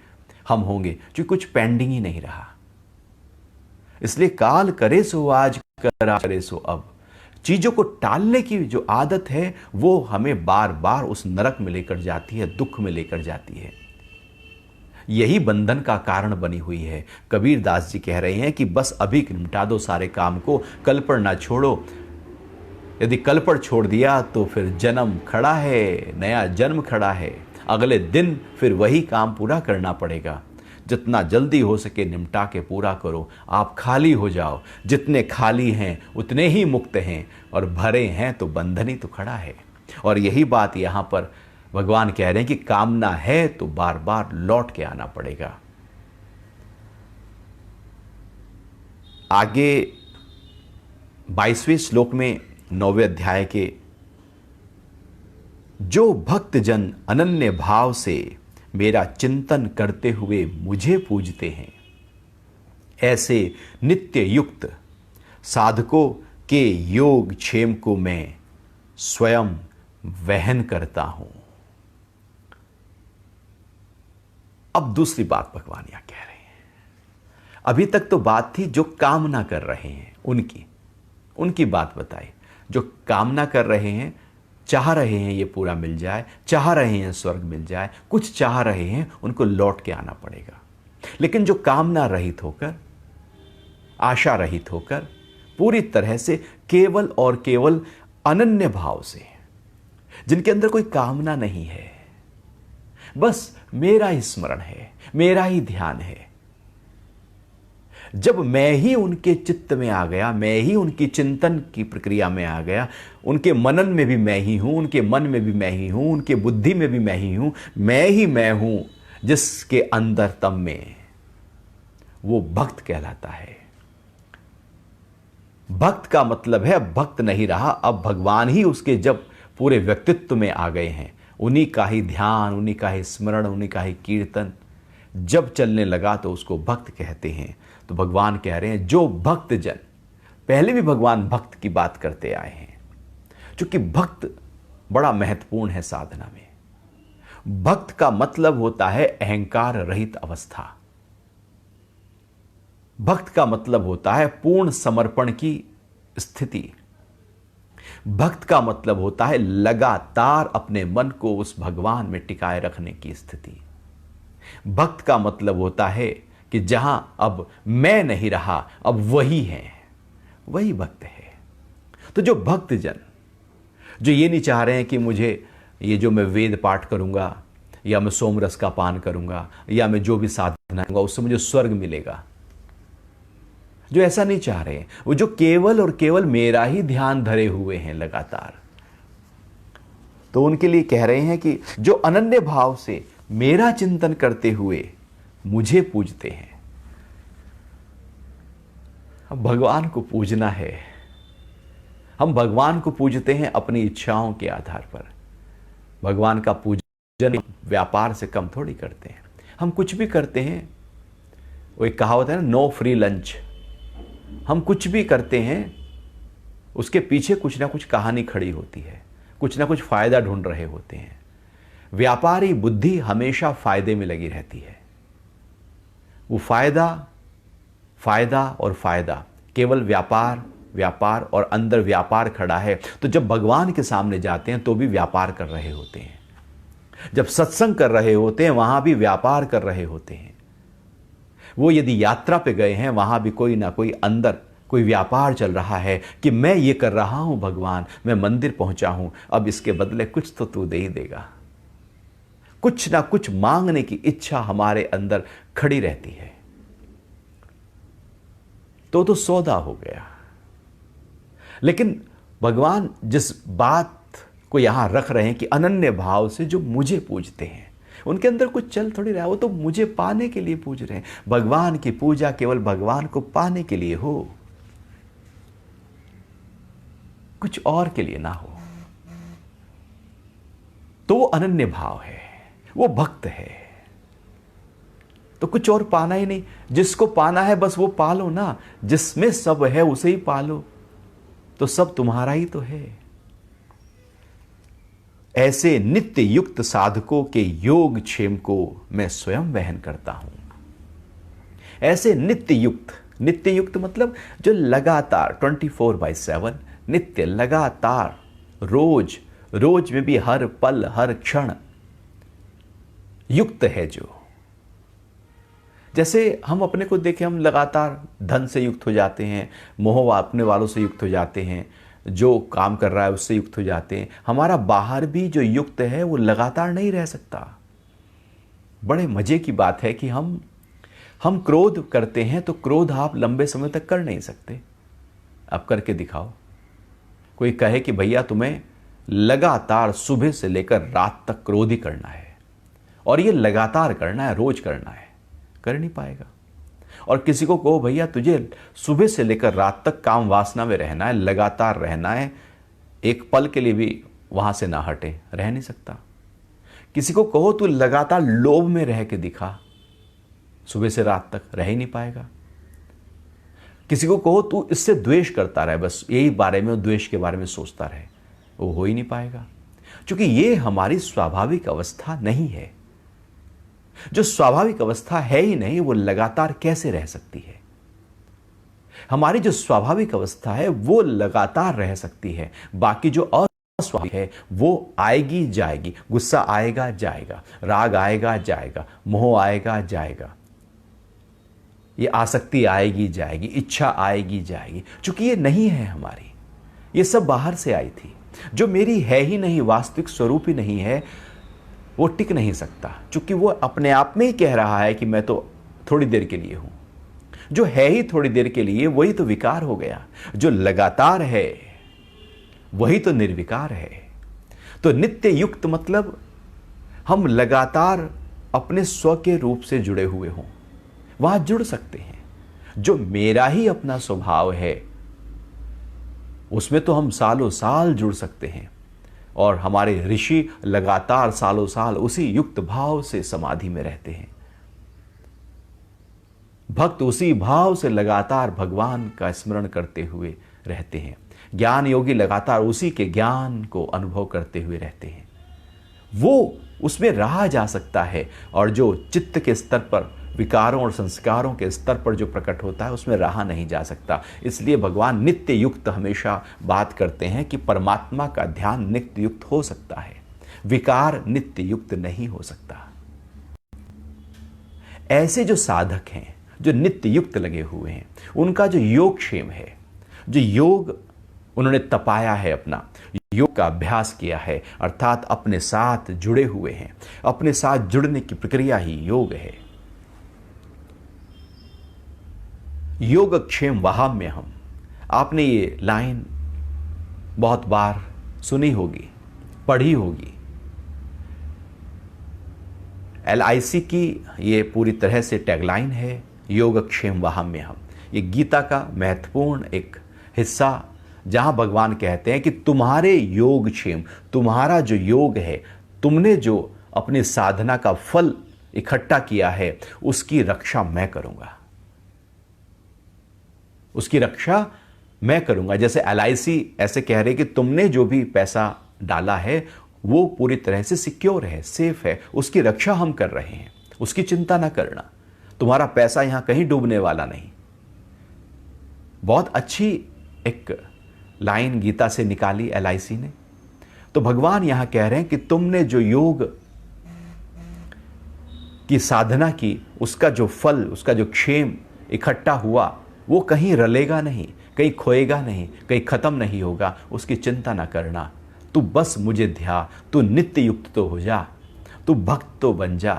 हम होंगे, क्योंकि कुछ पेंडिंग ही नहीं रहा। इसलिए काल करे सो आज, करा करे सो अब। चीजों को टालने की जो आदत है वो हमें बार बार उस नरक में लेकर जाती है, दुख में लेकर जाती है। यही बंधन का कारण बनी हुई है। कबीर दास जी कह रहे हैं कि बस अभी निपटा दो सारे काम को, कल पर ना छोड़ो। यदि कल पर छोड़ दिया तो फिर जन्म खड़ा है, नया जन्म खड़ा है, अगले दिन फिर वही काम पूरा करना पड़ेगा। जितना जल्दी हो सके निपटा के पूरा करो, आप खाली हो जाओ। जितने खाली हैं उतने ही मुक्त हैं, और भरे हैं तो बंधन ही तो खड़ा है। और यही बात यहाँ पर भगवान कह रहे हैं कि कामना है तो बार बार लौट के आना पड़ेगा। आगे 22वें श्लोक में 9वें अध्याय के, जो भक्त जन अनन्य भाव से मेरा चिंतन करते हुए मुझे पूजते हैं, ऐसे नित्य युक्त साधकों के योग क्षेम को मैं स्वयं वहन करता हूं। अब दूसरी बात भगवान यहां कह रहे हैं। अभी तक तो बात थी जो कामना कर रहे हैं उनकी बात बताई। जो कामना कर रहे हैं, चाह रहे हैं ये पूरा मिल जाए, चाह रहे हैं स्वर्ग मिल जाए, कुछ चाह रहे हैं, उनको लौट के आना पड़ेगा। लेकिन जो कामना रहित होकर, आशा रहित होकर, पूरी तरह से केवल और केवल अनन्य भाव से, जिनके अंदर कोई कामना नहीं है, बस मेरा ही स्मरण है, मेरा ही ध्यान है, जब मैं ही उनके चित्त में आ गया, मैं ही उनकी चिंतन की प्रक्रिया में आ गया, उनके मनन में भी मैं ही हूं, उनके मन में भी मैं ही हूं, उनके बुद्धि में भी मैं ही हूं, मैं ही मैं हूं, जिसके अंदर तम में, वो भक्त कहलाता है। भक्त का मतलब है भक्त नहीं रहा, अब भगवान ही उसके जब पूरे व्यक्तित्व में आ गए हैं, उन्हीं का ही ध्यान, उन्हीं का ही स्मरण, उन्हीं का ही कीर्तन जब चलने लगा तो उसको भक्त कहते हैं। तो भगवान कह रहे हैं जो भक्त जन, पहले भी भगवान भक्त की बात करते आए हैं, क्योंकि भक्त बड़ा महत्वपूर्ण है साधना में। भक्त का मतलब होता है अहंकार रहित अवस्था। भक्त का मतलब होता है पूर्ण समर्पण की स्थिति। भक्त का मतलब होता है लगातार अपने मन को उस भगवान में टिकाए रखने की स्थिति। भक्त का मतलब होता है कि जहां अब मैं नहीं रहा, अब वही है, वही भक्त है। तो जो भक्त जन, जो ये नहीं चाह रहे हैं कि मुझे ये जो मैं वेद पाठ करूंगा, या मैं सोमरस का पान करूंगा, या मैं जो भी साधना करूंगा उससे मुझे स्वर्ग मिलेगा, जो ऐसा नहीं चाह रहे हैं, वो जो केवल और केवल मेरा ही ध्यान धरे हुए हैं लगातार, तो उनके लिए कह रहे हैं कि जो अनन्य भाव से मेरा चिंतन करते हुए मुझे पूजते हैं। अब भगवान को पूजना है, हम भगवान को पूजते हैं अपनी इच्छाओं के आधार पर। भगवान का पूजन व्यापार से कम थोड़ी करते हैं। हम कुछ भी करते हैं, वो एक कहावत है ना, नो फ्री लंच। हम कुछ भी करते हैं, उसके पीछे कुछ ना कुछ कहानी खड़ी होती है, कुछ ना कुछ फायदा ढूंढ रहे होते हैं। व्यापारी बुद्धि हमेशा फायदे में लगी रहती है। वो फायदा और फायदा, केवल व्यापार व्यापार और अंदर व्यापार खड़ा है। तो जब भगवान के सामने जाते हैं तो भी व्यापार कर रहे होते हैं, जब सत्संग कर रहे होते हैं वहां भी व्यापार कर रहे होते हैं। वो यदि यात्रा पे गए हैं, वहां भी कोई ना कोई अंदर कोई व्यापार चल रहा है कि मैं ये कर रहा हूं भगवान, मैं मंदिर पहुंचा हूं, अब इसके बदले कुछ तो तू दे ही देगा। कुछ ना कुछ मांगने की इच्छा हमारे अंदर खड़ी रहती है। तो सौदा हो गया। लेकिन भगवान जिस बात को यहां रख रहे हैं कि अनन्य भाव से जो मुझे पूजते हैं, उनके अंदर कुछ चल थोड़ी रहा है, वो तो मुझे पाने के लिए पूज रहे हैं। भगवान की पूजा केवल भगवान को पाने के लिए हो, कुछ और के लिए ना हो, तो वो अनन्य भाव है, वो भक्त है। तो कुछ और पाना ही नहीं, जिसको पाना है बस वो पालो ना, जिसमें सब है उसे ही पालो, तो सब तुम्हारा ही तो है। ऐसे नित्य युक्त साधकों के योग क्षेम को मैं स्वयं वहन करता हूं। ऐसे नित्य युक्त मतलब जो लगातार 24/7 नित्य, लगातार, रोज में भी हर पल हर क्षण युक्त है। जो जैसे हम अपने को देखें, हम लगातार धन से युक्त हो जाते हैं, मोह अपने वालों से युक्त हो जाते हैं, जो काम कर रहा है उससे युक्त हो जाते हैं। हमारा बाहर भी जो युक्त है वो लगातार नहीं रह सकता। बड़े मजे की बात है कि हम क्रोध करते हैं तो क्रोध आप लंबे समय तक कर नहीं सकते। अब करके दिखाओ। कोई कहे कि भैया तुम्हें लगातार सुबह से लेकर रात तक क्रोध ही करना है, और ये लगातार करना है, रोज करना है, कर नहीं पाएगा। और किसी को कहो भैया तुझे सुबह से लेकर रात तक काम वासना में रहना है, लगातार रहना है, एक पल के लिए भी वहां से ना हटे, रह नहीं सकता। किसी को कहो तू लगातार लोभ में रह के दिखा, सुबह से रात तक रह ही नहीं पाएगा। किसी को कहो तू इससे द्वेष करता रहे, बस यही बारे में, द्वेष के बारे में सोचता रहे, वो हो ही नहीं पाएगा, क्योंकि ये हमारी स्वाभाविक अवस्था नहीं है। जो स्वाभाविक अवस्था है ही नहीं, वो लगातार कैसे रह सकती है? हमारी जो स्वाभाविक अवस्था है वो लगातार रह सकती है, बाकी जो अस्वाभाविक है वो आएगी जाएगी। गुस्सा आएगा जाएगा, राग आएगा जाएगा, मोह आएगा जाएगा, ये आसक्ति आएगी जाएगी, इच्छा आएगी जाएगी। क्योंकि ये नहीं है हमारी, ये सब बाहर से आई थी। जो मेरी है ही नहीं, वास्तविक स्वरूप ही नहीं है, वो टिक नहीं सकता, क्योंकि वो अपने आप में ही कह रहा है कि मैं तो थोड़ी देर के लिए हूं। जो है ही थोड़ी देर के लिए, वही तो विकार हो गया। जो लगातार है वही तो निर्विकार है। तो नित्य युक्त मतलब हम लगातार अपने स्व के रूप से जुड़े हुए हों, वहां जुड़ सकते हैं। जो मेरा ही अपना स्वभाव है उसमें तो हम सालों साल जुड़ सकते हैं, और हमारे ऋषि लगातार सालों साल उसी युक्त भाव से समाधि में रहते हैं। भक्त उसी भाव से लगातार भगवान का स्मरण करते हुए रहते हैं। ज्ञान योगी लगातार उसी के ज्ञान को अनुभव करते हुए रहते हैं। वो उसमें रहा जा सकता है, और जो चित्त के स्तर पर, विकारों और संस्कारों के स्तर पर जो प्रकट होता है, उसमें रहा नहीं जा सकता। इसलिए भगवान नित्य युक्त हमेशा बात करते हैं कि परमात्मा का ध्यान नित्य युक्त हो सकता है, विकार नित्य युक्त नहीं हो सकता। ऐसे जो साधक हैं, जो नित्य युक्त लगे हुए हैं, उनका जो योगक्षेम है, जो योग उन्होंने तपाया है, अपना योग का अभ्यास किया है, अर्थात अपने साथ जुड़े हुए हैं, अपने साथ जुड़ने की प्रक्रिया ही योग है। योगक्षेम वहाम्य हम, आपने ये लाइन बहुत बार सुनी होगी, पढ़ी होगी। LIC की ये पूरी तरह से टैगलाइन है, योगक्षेम वहाम्य हम। ये गीता का महत्वपूर्ण एक हिस्सा, जहां भगवान कहते हैं कि तुम्हारे योगक्षेम, तुम्हारा जो योग है, तुमने जो अपनी साधना का फल इकट्ठा किया है, उसकी रक्षा मैं करूंगा, उसकी रक्षा मैं करूंगा। जैसे LIC ऐसे कह रहे कि तुमने जो भी पैसा डाला है वो पूरी तरह से सिक्योर है, सेफ है, उसकी रक्षा हम कर रहे हैं, उसकी चिंता ना करना, तुम्हारा पैसा यहां कहीं डूबने वाला नहीं। बहुत अच्छी एक लाइन गीता से निकाली LIC ने। तो भगवान यहां कह रहे हैं कि तुमने जो योग की साधना की, उसका जो फल, उसका जो क्षेम इकट्ठा हुआ, वो कहीं रलेगा नहीं, कहीं खोएगा नहीं, कहीं खत्म नहीं होगा, उसकी चिंता ना करना। तू बस मुझे ध्या, तू नित्य युक्त तो हो जा, तू भक्त तो बन जा,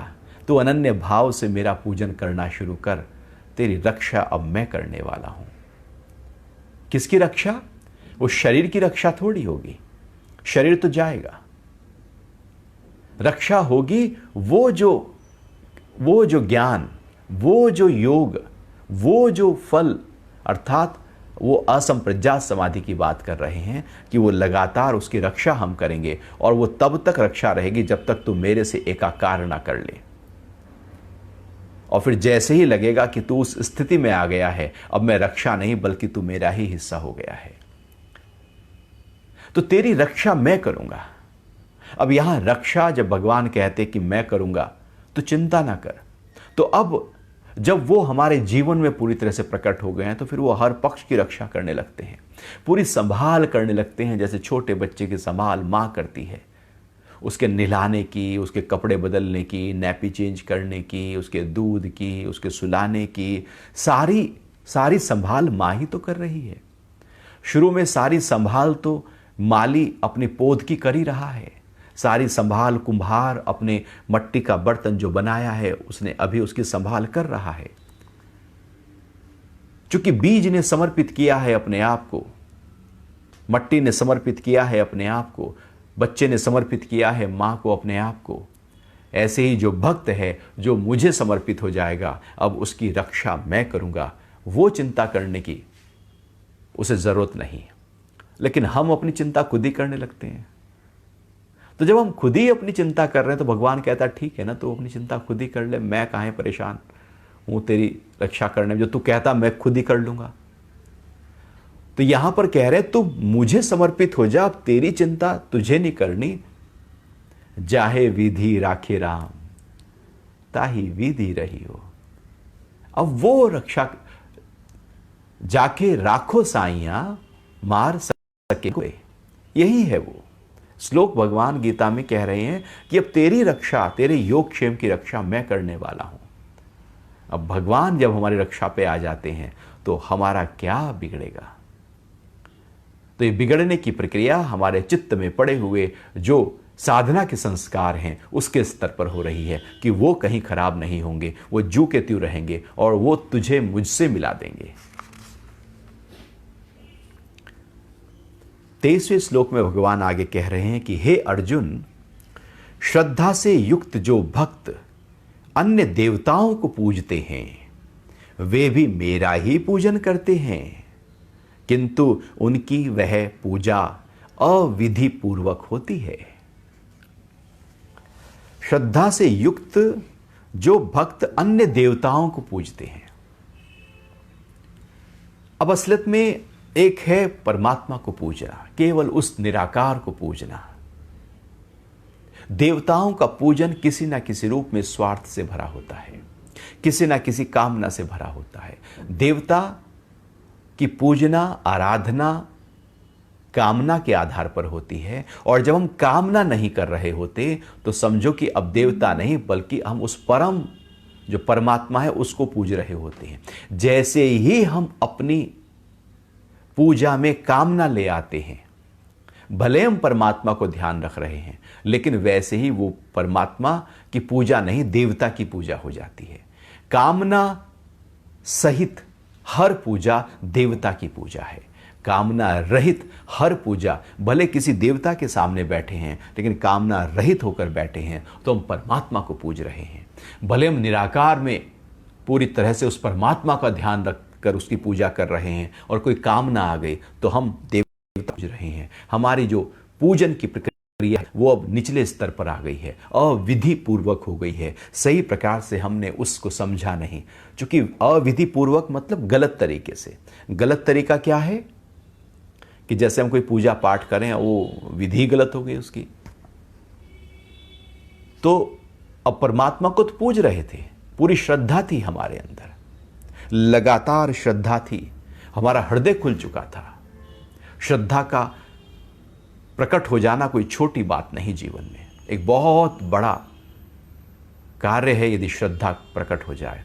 तू अनन्य भाव से मेरा पूजन करना शुरू कर, तेरी रक्षा अब मैं करने वाला हूं। किसकी रक्षा? वो शरीर की रक्षा थोड़ी होगी, शरीर तो जाएगा। रक्षा होगी वो जो ज्ञान, वो जो योग, वो जो फल, अर्थात वो असंप्रज्ञात समाधि की बात कर रहे हैं कि वो लगातार उसकी रक्षा हम करेंगे, और वो तब तक रक्षा रहेगी जब तक तू मेरे से एकाकार ना कर ले। और फिर जैसे ही लगेगा कि तू उस स्थिति में आ गया है, अब मैं रक्षा नहीं बल्कि तू मेरा ही हिस्सा हो गया है, तो तेरी रक्षा मैं करूंगा। अब यहां रक्षा जब भगवान कहते कि मैं करूंगा, तो चिंता ना कर। तो अब जब वो हमारे जीवन में पूरी तरह से प्रकट हो गए हैं, तो फिर वो हर पक्ष की रक्षा करने लगते हैं, पूरी संभाल करने लगते हैं, जैसे छोटे बच्चे की संभाल माँ करती है। उसके नहलाने की, उसके कपड़े बदलने की, नैपी चेंज करने की, उसके दूध की, उसके सुलाने की, सारी संभाल माँ ही तो कर रही है। शुरू में सारी संभाल तो माली अपनी पोद की कर ही रहा है, सारी संभाल कुम्हार अपने मट्टी का बर्तन जो बनाया है, उसने अभी उसकी संभाल कर रहा है। चूंकि बीज ने समर्पित किया है अपने आप को, मट्टी ने समर्पित किया है अपने आप को, बच्चे ने समर्पित किया है मां को अपने आप को, ऐसे ही जो भक्त है, जो मुझे समर्पित हो जाएगा, अब उसकी रक्षा मैं करूंगा। वो चिंता करने की उसे जरूरत नहीं। लेकिन हम अपनी चिंता खुद ही करने लगते हैं। तो जब हम खुद ही अपनी चिंता कर रहे हैं, तो भगवान कहता है ठीक है ना, तो अपनी चिंता खुद ही कर ले, मैं काहे परेशान हूं तेरी रक्षा करने में, जो तू कहता मैं खुद ही कर लूंगा। तो यहां पर कह रहे तू मुझे समर्पित हो जा, अब तेरी चिंता तुझे नहीं करनी। जाहे विधि राखे राम, ताही विधि रही हो। अब वो रक्षा जाके राखो साइया, मार सके कोई। यही है वो श्लोक भगवान गीता में कह रहे हैं कि अब तेरी रक्षा, तेरे योगक्षेम की रक्षा मैं करने वाला हूं। अब भगवान जब हमारी रक्षा पे आ जाते हैं तो हमारा क्या बिगड़ेगा। तो ये बिगड़ने की प्रक्रिया हमारे चित्त में पड़े हुए जो साधना के संस्कार हैं उसके स्तर पर हो रही है कि वो कहीं खराब नहीं होंगे, वो जू के त्यों रहेंगे और वो तुझे मुझसे मिला देंगे। 23वें श्लोक में भगवान आगे कह रहे हैं कि हे अर्जुन, श्रद्धा से युक्त जो भक्त अन्य देवताओं को पूजते हैं वे भी मेरा ही पूजन करते हैं, किंतु उनकी वह पूजा अविधि पूर्वक होती है। श्रद्धा से युक्त जो भक्त अन्य देवताओं को पूजते हैं। अब असलियत में एक है परमात्मा को पूजना, केवल उस निराकार को पूजना। देवताओं का पूजन किसी ना किसी रूप में स्वार्थ से भरा होता है, किसी ना किसी कामना से भरा होता है। देवता की पूजना, आराधना कामना के आधार पर होती है, और जब हम कामना नहीं कर रहे होते तो समझो कि अब देवता नहीं बल्कि हम उस परम जो परमात्मा है उसको पूज रहे होते हैं। जैसे ही हम अपनी पूजा में कामना ले आते हैं, भले हम परमात्मा को ध्यान रख रहे हैं, लेकिन वैसे ही वो परमात्मा की पूजा नहीं देवता की पूजा हो जाती है। कामना सहित हर पूजा देवता की पूजा है। कामना रहित हर पूजा, भले किसी देवता के सामने बैठे हैं लेकिन कामना रहित होकर बैठे हैं तो हम परमात्मा को पूज रहे हैं। भले हम निराकार में पूरी तरह से उस परमात्मा का ध्यान रखकर उसकी पूजा कर रहे हैं और कोई कामना आ गई तो हम देवता पूज रहे हैं। हमारी जो पूजन की प्रक्रिया है वो अब निचले स्तर पर आ गई है, अविधि पूर्वक हो गई है। सही प्रकार से हमने उसको समझा नहीं, क्योंकि अविधि पूर्वक मतलब गलत तरीके से। गलत तरीका क्या है कि जैसे हम कोई पूजा पाठ करें वो विधि गलत हो गई उसकी। तो अब परमात्मा को तो पूज रहे थे, पूरी श्रद्धा थी हमारे अंदर, लगातार श्रद्धा थी, हमारा हृदय खुल चुका था। श्रद्धा का प्रकट हो जाना कोई छोटी बात नहीं, जीवन में एक बहुत बड़ा कार्य है यदि श्रद्धा प्रकट हो जाए।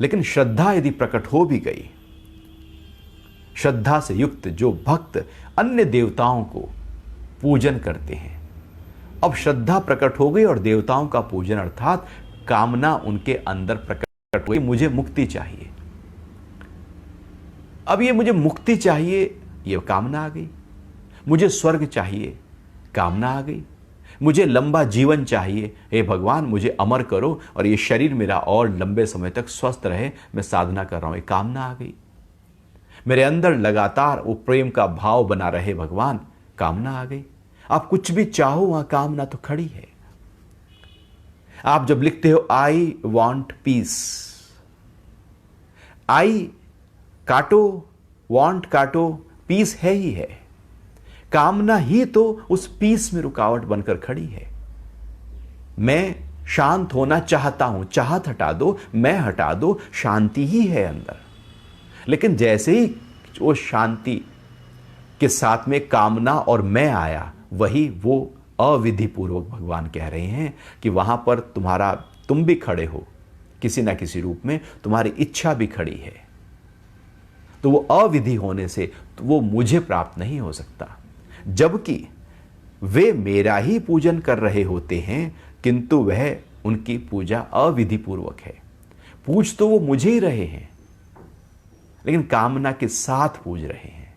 लेकिन श्रद्धा यदि प्रकट हो भी गई, श्रद्धा से युक्त जो भक्त अन्य देवताओं को पूजन करते हैं, अब श्रद्धा प्रकट हो गई और देवताओं का पूजन अर्थात कामना उनके अंदर प्रकट हुई, मुझे मुक्ति चाहिए। अब ये मुझे मुक्ति चाहिए, ये कामना आ गई। मुझे स्वर्ग चाहिए, कामना आ गई। मुझे लंबा जीवन चाहिए, हे भगवान मुझे अमर करो और ये शरीर मेरा और लंबे समय तक स्वस्थ रहे, मैं साधना कर रहा हूं, ये कामना आ गई। मेरे अंदर लगातार वो प्रेम का भाव बना रहे भगवान, कामना आ गई। आप कुछ भी चाहो वहां कामना तो खड़ी है। आप जब लिखते हो आई वॉन्ट पीस, आई काटो, वॉन्ट काटो, पीस है ही है। कामना ही तो उस पीस में रुकावट बनकर खड़ी है। मैं शांत होना चाहता हूं, चाहत हटा दो, मैं हटा दो, शांति ही है अंदर। लेकिन जैसे ही वो शांति के साथ में कामना और मैं आया, वही वो अविधि पूर्वक भगवान कह रहे हैं कि वहां पर तुम भी खड़े हो, किसी ना किसी रूप में तुम्हारी इच्छा भी खड़ी है। तो वो अविधि होने से तो वो मुझे प्राप्त नहीं हो सकता, जबकि वे मेरा ही पूजन कर रहे होते हैं, किंतु वह उनकी पूजा अविधि पूर्वक है। पूज तो वो मुझे ही रहे हैं, लेकिन कामना के साथ पूज रहे हैं।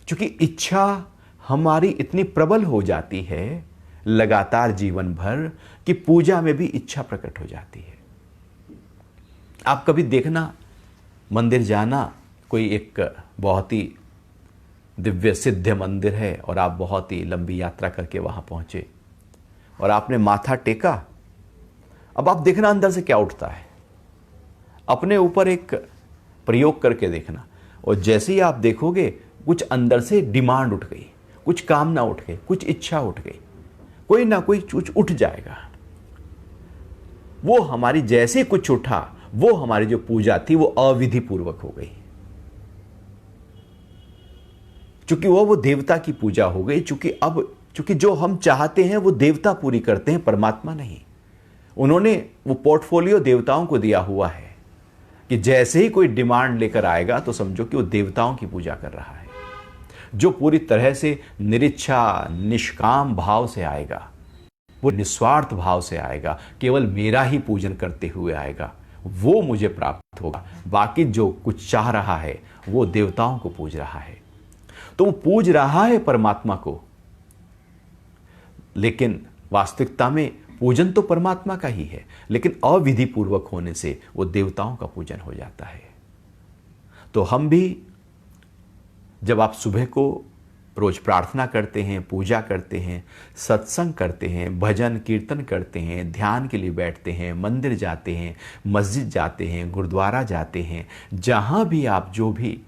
क्योंकि इच्छा हमारी इतनी प्रबल हो जाती है लगातार जीवन भर कि पूजा में भी इच्छा प्रकट हो जाती है। आप कभी देखना, मंदिर जाना, कोई एक बहुत ही दिव्य सिद्ध मंदिर है और आप बहुत ही लंबी यात्रा करके वहां पहुंचे और आपने माथा टेका। अब आप देखना अंदर से क्या उठता है, अपने ऊपर एक प्रयोग करके देखना। और जैसे ही आप देखोगे कुछ अंदर से डिमांड उठ गई, कुछ कामना उठ गई, कुछ इच्छा उठ गई, कोई ना कोई कुछ उठ जाएगा। वो हमारी जैसे कुछ उठा, वो हमारी जो पूजा थी वो अविधि पूर्वक हो गई, चूंकि वो देवता की पूजा हो गई। चूंकि जो हम चाहते हैं वो देवता पूरी करते हैं, परमात्मा नहीं। उन्होंने वो पोर्टफोलियो देवताओं को दिया हुआ है कि जैसे ही कोई डिमांड लेकर आएगा तो समझो कि वो देवताओं की पूजा कर रहा है। जो पूरी तरह से निरिच्छा निष्काम भाव से आएगा, वो निस्वार्थ भाव से आएगा, केवल मेरा ही पूजन करते हुए आएगा, वो मुझे प्राप्त होगा। बाकी जो कुछ चाह रहा है वो देवताओं को पूज रहा है। तो वो पूज रहा है परमात्मा को, लेकिन वास्तविकता में पूजन तो परमात्मा का ही है, लेकिन अविधि पूर्वक होने से वो देवताओं का पूजन हो जाता है। तो हम भी, जब आप सुबह को रोज प्रार्थना करते हैं, पूजा करते हैं, सत्संग करते हैं, भजन कीर्तन करते हैं, ध्यान के लिए बैठते हैं, मंदिर जाते हैं, मस्जिद जाते हैं, गुरुद्वारा जाते हैं, जहां भी आप जो भी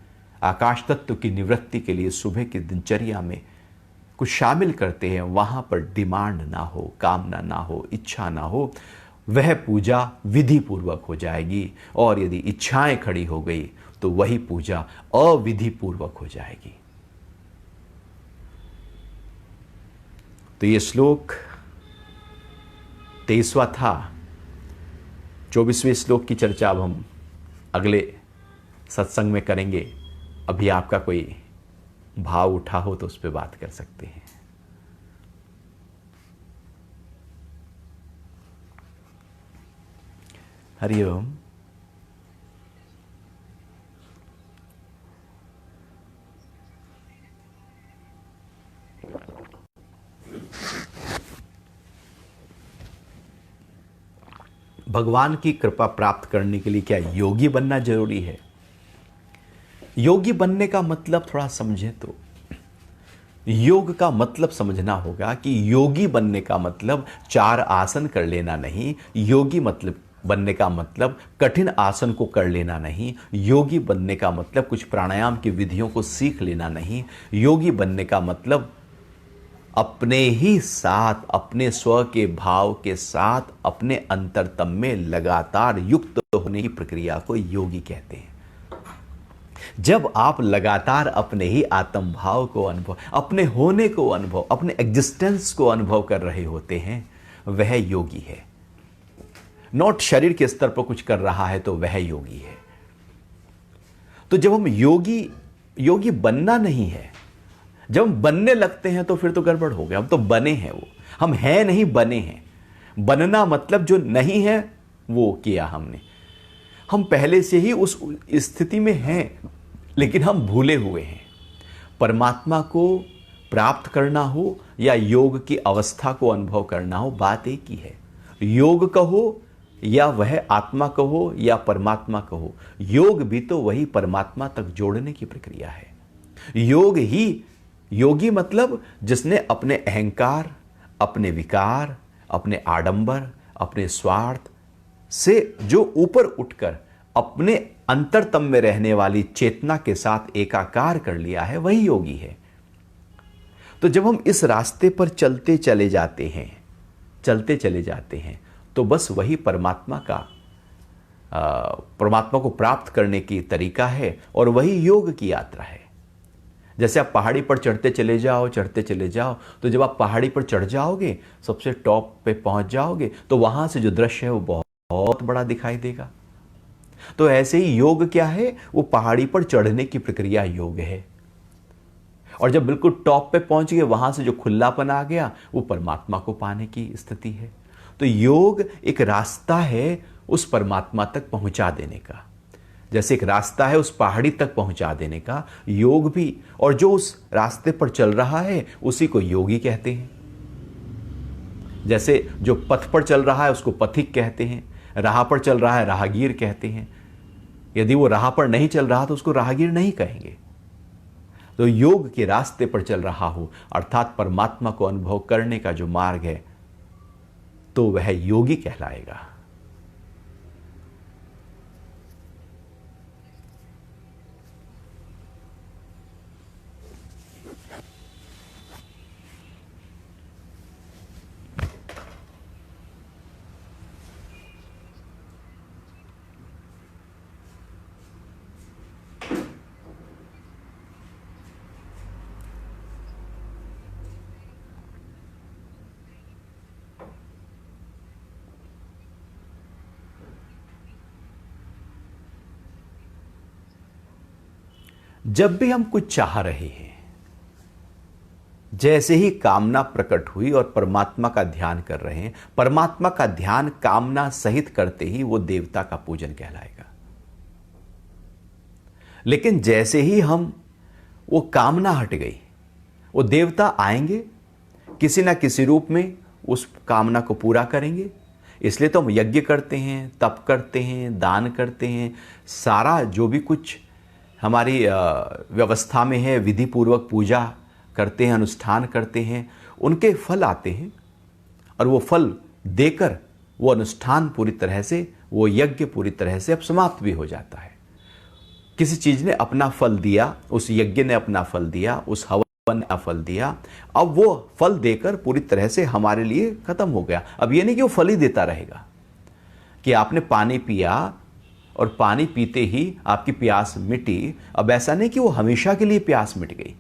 आकाश तत्व की निवृत्ति के लिए सुबह की दिनचर्या में कुछ शामिल करते हैं, वहां पर डिमांड ना हो, कामना ना हो, इच्छा ना हो, वह पूजा विधि पूर्वक हो जाएगी। और यदि इच्छाएं खड़ी हो गई तो वही पूजा अविधि पूर्वक हो जाएगी। तो ये श्लोक 23वां था। 24वें श्लोक की चर्चा अब हम अगले सत्संग में करेंगे। अभी आपका कोई भाव उठा हो तो उस पर बात कर सकते हैं। हरिओम। भगवान की कृपा प्राप्त करने के लिए क्या योगी बनना जरूरी है? योगी बनने का मतलब थोड़ा समझें तो योग का मतलब समझना होगा कि योगी बनने का मतलब 4 आसन कर लेना नहीं। योगी मतलब बनने का मतलब कठिन आसन को कर लेना नहीं। योगी बनने का मतलब कुछ प्राणायाम की विधियों को सीख लेना नहीं। योगी बनने का मतलब अपने ही साथ, अपने स्व के भाव के साथ, अपने अंतरतम में लगातार युक्त होने की प्रक्रिया को योगी कहते हैं। जब आप लगातार अपने ही आत्म भाव को अनुभव, अपने होने को अनुभव, अपने एग्जिस्टेंस को अनुभव कर रहे होते हैं, वह योगी है। नॉट शरीर के स्तर पर कुछ कर रहा है तो वह योगी है। तो जब हम योगी बनना नहीं है, जब हम बनने लगते हैं तो फिर तो गड़बड़ हो गया। हम तो बने हैं, वो हम हैं नहीं, बने हैं। बनना मतलब जो नहीं है वो किया हमने। हम पहले से ही उस स्थिति में हैं, लेकिन हम भूले हुए हैं। परमात्मा को प्राप्त करना हो या योग की अवस्था को अनुभव करना हो, बात एक ही है। योग कहो या वह आत्मा कहो या परमात्मा कहो, योग भी तो वही परमात्मा तक जोड़ने की प्रक्रिया है। योग ही योगी मतलब जिसने अपने अहंकार, अपने विकार, अपने आडंबर, अपने स्वार्थ से जो ऊपर उठकर अपने अंतरतम में रहने वाली चेतना के साथ एकाकार कर लिया है, वही योगी है। तो जब हम इस रास्ते पर चलते चले जाते हैं तो बस वही परमात्मा को प्राप्त करने की तरीका है और वही योग की यात्रा है। जैसे आप पहाड़ी पर चढ़ते चले जाओ, तो जब आप पहाड़ी पर चढ़ जाओगे, सबसे टॉप पे पहुंच जाओगे, तो वहां से जो दृश्य है वो बहुत बड़ा दिखाई देगा। तो ऐसे ही योग क्या है? वो पहाड़ी पर चढ़ने की प्रक्रिया योग है। और जब बिल्कुल टॉप पे पहुंच गए, वहां से जो खुलापन आ गया, वो परमात्मा को पाने की स्थिति है। तो योग एक रास्ता है उस परमात्मा तक पहुंचा देने का। जैसे एक रास्ता है उस पहाड़ी तक पहुंचा देने का, योग भी। और जो उस रास्ते पर चल रहा है उसी को योगी कहते हैं। जैसे जो पथ पर चल रहा है उसको पथिक कहते हैं, राह पर चल रहा है राहगीर कहते हैं। यदि वो राह पर नहीं चल रहा तो उसको राहगीर नहीं कहेंगे। तो योग के रास्ते पर चल रहा हो, अर्थात परमात्मा को अनुभव करने का जो मार्ग है, तो वह योगी कहलाएगा। जब भी हम कुछ चाह रहे हैं, जैसे ही कामना प्रकट हुई और परमात्मा का ध्यान कर रहे हैं, परमात्मा का ध्यान कामना सहित करते ही वो देवता का पूजन कहलाएगा। लेकिन जैसे ही वो कामना हट गई, वो देवता आएंगे, किसी ना किसी रूप में उस कामना को पूरा करेंगे। इसलिए तो हम यज्ञ करते हैं, तप करते हैं, दान करते हैं, सारा जो भी कुछ हमारी व्यवस्था में है, विधि पूर्वक पूजा करते हैं, अनुष्ठान करते हैं, उनके फल आते हैं और वो फल देकर वो अनुष्ठान पूरी तरह से, वो यज्ञ पूरी तरह से अब समाप्त भी हो जाता है। किसी चीज़ ने अपना फल दिया, उस यज्ञ ने अपना फल दिया, उस हवन ने फल दिया, अब वो फल देकर पूरी तरह से हमारे लिए खत्म हो गया। अब ये नहीं कि वो फल ही देता रहेगा, कि आपने पानी पिया और पानी पीते ही आपकी प्यास मिटी। अब ऐसा नहीं कि वो हमेशा के लिए प्यास मिट गई।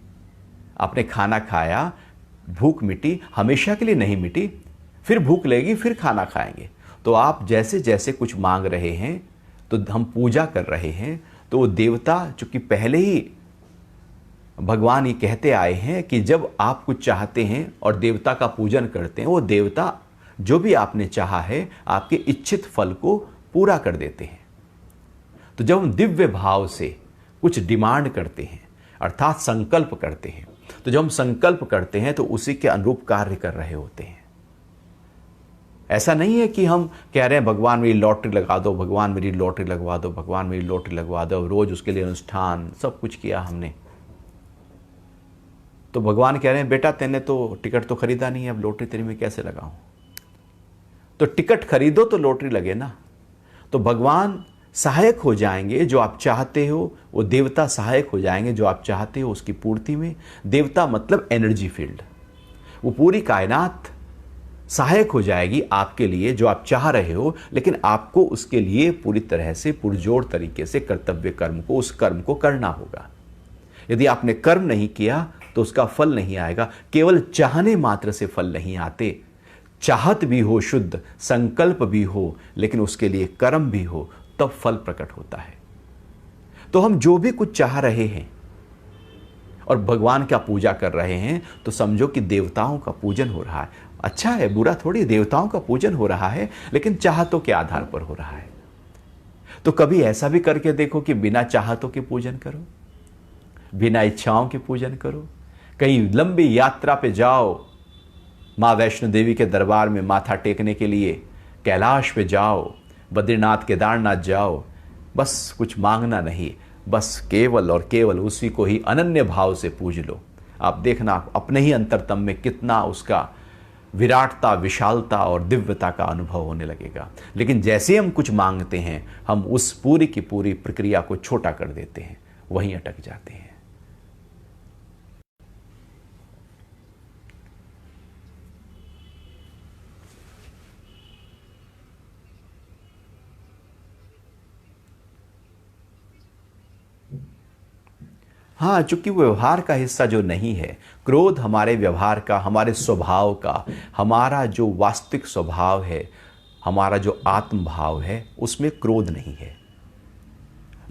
आपने खाना खाया, भूख मिटी, हमेशा के लिए नहीं मिटी, फिर भूख लगेगी, फिर खाना खाएंगे। तो आप जैसे जैसे कुछ मांग रहे हैं, तो हम पूजा कर रहे हैं, तो वो देवता, चूंकि पहले ही भगवान ये कहते आए हैं कि जब आप कुछ चाहते हैं और देवता का पूजन करते हैं, वो देवता जो भी आपने चाहा है आपके इच्छित फल को पूरा कर देते हैं। तो जब हम दिव्य भाव से कुछ डिमांड करते हैं, अर्थात संकल्प करते हैं, तो जब हम संकल्प करते हैं तो उसी के अनुरूप कार्य कर रहे होते हैं। ऐसा नहीं है कि हम कह रहे हैं भगवान मेरी लॉटरी लगा दो, भगवान मेरी लॉटरी लगवा दो, भगवान मेरी लॉटरी लगवा दो, रोज उसके लिए अनुष्ठान सब कुछ किया हमने। तो भगवान कह रहे हैं बेटा तेने तो टिकट तो खरीदा नहीं है, अब लॉटरी तेरी में कैसे लगाऊं? तो टिकट खरीदो तो लॉटरी लगे ना। तो भगवान सहायक हो जाएंगे, जो आप चाहते हो, वो देवता सहायक हो जाएंगे जो आप चाहते हो उसकी पूर्ति में। देवता मतलब एनर्जी फील्ड, वो पूरी कायनात सहायक हो जाएगी आपके लिए जो आप चाह रहे हो, लेकिन आपको उसके लिए पूरी तरह से पुरजोर तरीके से कर्तव्य कर्म को, उस कर्म को करना होगा। यदि आपने कर्म नहीं किया तो उसका फल नहीं आएगा। केवल चाहने मात्र से फल नहीं आते, चाहत भी हो, शुद्ध संकल्प भी हो, लेकिन उसके लिए कर्म भी हो, तब फल प्रकट होता है। तो हम जो भी कुछ चाह रहे हैं और भगवान का पूजा कर रहे हैं, तो समझो कि देवताओं का पूजन हो रहा है। अच्छा है, बुरा थोड़ी, देवताओं का पूजन हो रहा है, लेकिन चाहतों के आधार पर हो रहा है। तो कभी ऐसा भी करके देखो कि बिना चाहतों के पूजन करो, बिना इच्छाओं के पूजन करो। कहीं लंबी यात्रा पे जाओ, माँ वैष्णो देवी के दरबार में माथा टेकने के लिए कैलाश पे जाओ, बद्रीनाथ केदारनाथ जाओ, बस कुछ मांगना नहीं, बस केवल और केवल उसी को ही अनन्य भाव से पूज लो। आप देखना अपने ही अंतरतम में कितना उसका विराटता, विशालता और दिव्यता का अनुभव होने लगेगा। लेकिन जैसे हम कुछ मांगते हैं, हम उस पूरी की पूरी प्रक्रिया को छोटा कर देते हैं, वहीं अटक जाते हैं। हाँ, चूंकि वो व्यवहार का हिस्सा जो नहीं है, क्रोध हमारे व्यवहार का, हमारे स्वभाव का, हमारा जो वास्तविक स्वभाव है, हमारा जो आत्म भाव है, उसमें क्रोध नहीं है।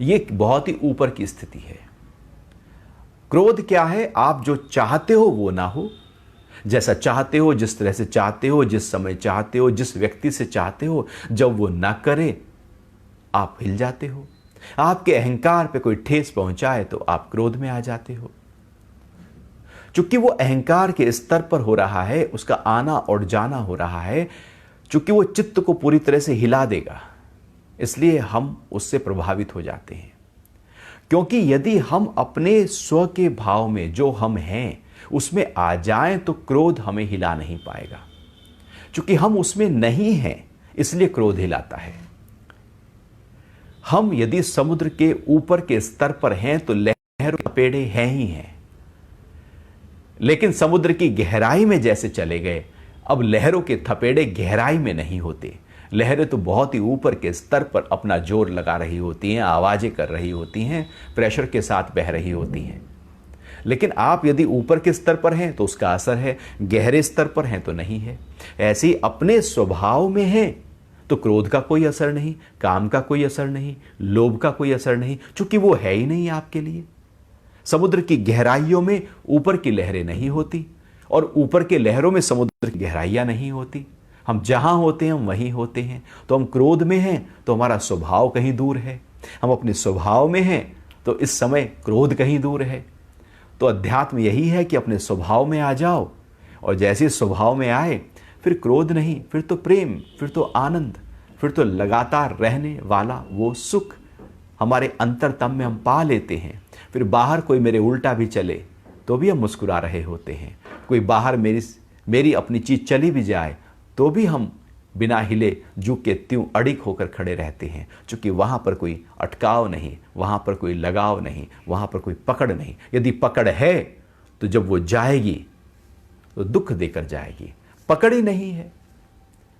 ये बहुत ही ऊपर की स्थिति है। क्रोध क्या है? आप जो चाहते हो वो ना हो, जैसा चाहते हो, जिस तरह से चाहते हो, जिस समय चाहते हो, जिस व्यक्ति से चाहते हो, जब वो ना करे आप हिल जाते हो। आपके अहंकार पे कोई ठेस पहुंचाए तो आप क्रोध में आ जाते हो। चूंकि वो अहंकार के स्तर पर हो रहा है, उसका आना और जाना हो रहा है, चूंकि वो चित्त को पूरी तरह से हिला देगा, इसलिए हम उससे प्रभावित हो जाते हैं। क्योंकि यदि हम अपने स्व के भाव में जो हम हैं उसमें आ जाएं तो क्रोध हमें हिला नहीं पाएगा। चूंकि हम उसमें नहीं हैं, इसलिए क्रोध हिलाता है। हम यदि समुद्र के ऊपर के स्तर पर हैं तो लहरों के थपेड़े हैं ही हैं, लेकिन समुद्र की गहराई में जैसे चले गए, अब लहरों के थपेड़े गहराई में नहीं होते। लहरें तो बहुत ही ऊपर के स्तर पर अपना जोर लगा रही होती हैं, आवाजें कर रही होती हैं, प्रेशर के साथ बह रही होती हैं। लेकिन आप यदि ऊपर के स्तर पर हैं तो उसका असर है, गहरे स्तर पर हैं तो नहीं है। ऐसे ही अपने स्वभाव में है तो क्रोध का कोई असर नहीं, काम का कोई असर नहीं, लोभ का कोई असर नहीं, क्योंकि वो है ही नहीं आपके लिए। समुद्र की गहराइयों में ऊपर की लहरें नहीं होती और ऊपर के लहरों में समुद्र की गहराइयां नहीं होती। हम जहां होते हैं हम वहीं होते हैं। तो हम क्रोध में हैं तो हमारा स्वभाव कहीं दूर है, हम अपने स्वभाव में हैं तो इस समय क्रोध कहीं दूर है। तो अध्यात्म यही है कि अपने स्वभाव में आ जाओ, और जैसे स्वभाव में आए फिर क्रोध नहीं, फिर तो प्रेम, फिर तो आनंद, फिर तो लगातार रहने वाला वो सुख हमारे अंतरतम में हम पा लेते हैं। फिर बाहर कोई मेरे उल्टा भी चले तो भी हम मुस्कुरा रहे होते हैं। कोई बाहर मेरी अपनी चीज चली भी जाए तो भी हम बिना हिले झुक के त्यों अड़िग होकर खड़े रहते हैं, क्योंकि वहां पर कोई अटकाव नहीं, वहां पर कोई लगाव नहीं, वहां पर कोई पकड़ नहीं। यदि पकड़ है तो जब वो जाएगी तो दुख देकर जाएगी। पकड़ ही नहीं है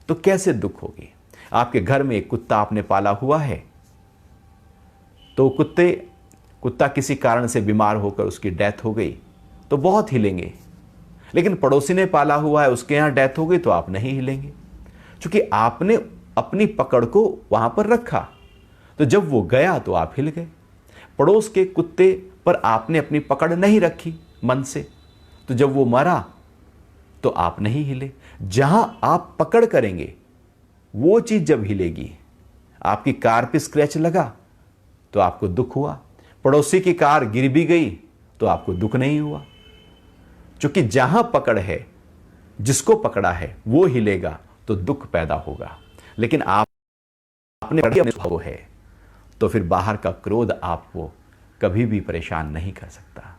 तो कैसे दुख होगी। आपके घर में एक कुत्ता आपने पाला हुआ है तो कुत्ता किसी कारण से बीमार होकर उसकी डेथ हो गई तो बहुत हिलेंगे, लेकिन पड़ोसी ने पाला हुआ है उसके यहां डेथ हो गई तो आप नहीं हिलेंगे, क्योंकि आपने अपनी पकड़ को वहां पर रखा। तो जब वो गया तो आप हिल गए। पड़ोस के कुत्ते पर आपने अपनी पकड़ नहीं रखी मन से, तो जब वो मरा तो आप नहीं हिले। जहां आप पकड़ करेंगे वो चीज जब हिलेगी। आपकी कार पे स्क्रैच लगा तो आपको दुख हुआ, पड़ोसी की कार गिर भी गई तो आपको दुख नहीं हुआ, क्योंकि जहां पकड़ है, जिसको पकड़ा है वो हिलेगा तो दुख पैदा होगा। लेकिन आपने अनुभव है तो फिर बाहर का क्रोध आपको कभी भी परेशान नहीं कर सकता।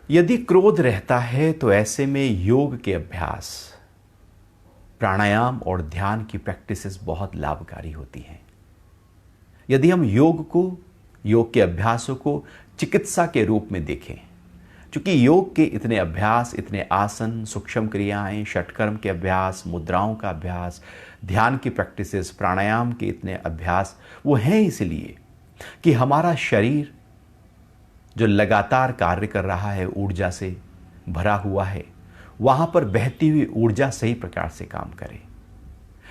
यदि क्रोध रहता है तो ऐसे में योग के अभ्यास, प्राणायाम और ध्यान की प्रैक्टिसेस बहुत लाभकारी होती हैं। यदि हम योग के अभ्यासों को चिकित्सा के रूप में देखें, क्योंकि योग के इतने अभ्यास, इतने आसन, सूक्ष्म क्रियाएं, षटकर्म के अभ्यास, मुद्राओं का अभ्यास, ध्यान की प्रैक्टिसेस, प्राणायाम के इतने अभ्यास वो हैं इसलिए कि हमारा शरीर जो लगातार कार्य कर रहा है, ऊर्जा से भरा हुआ है, वहां पर बहती हुई ऊर्जा सही प्रकार से काम करे।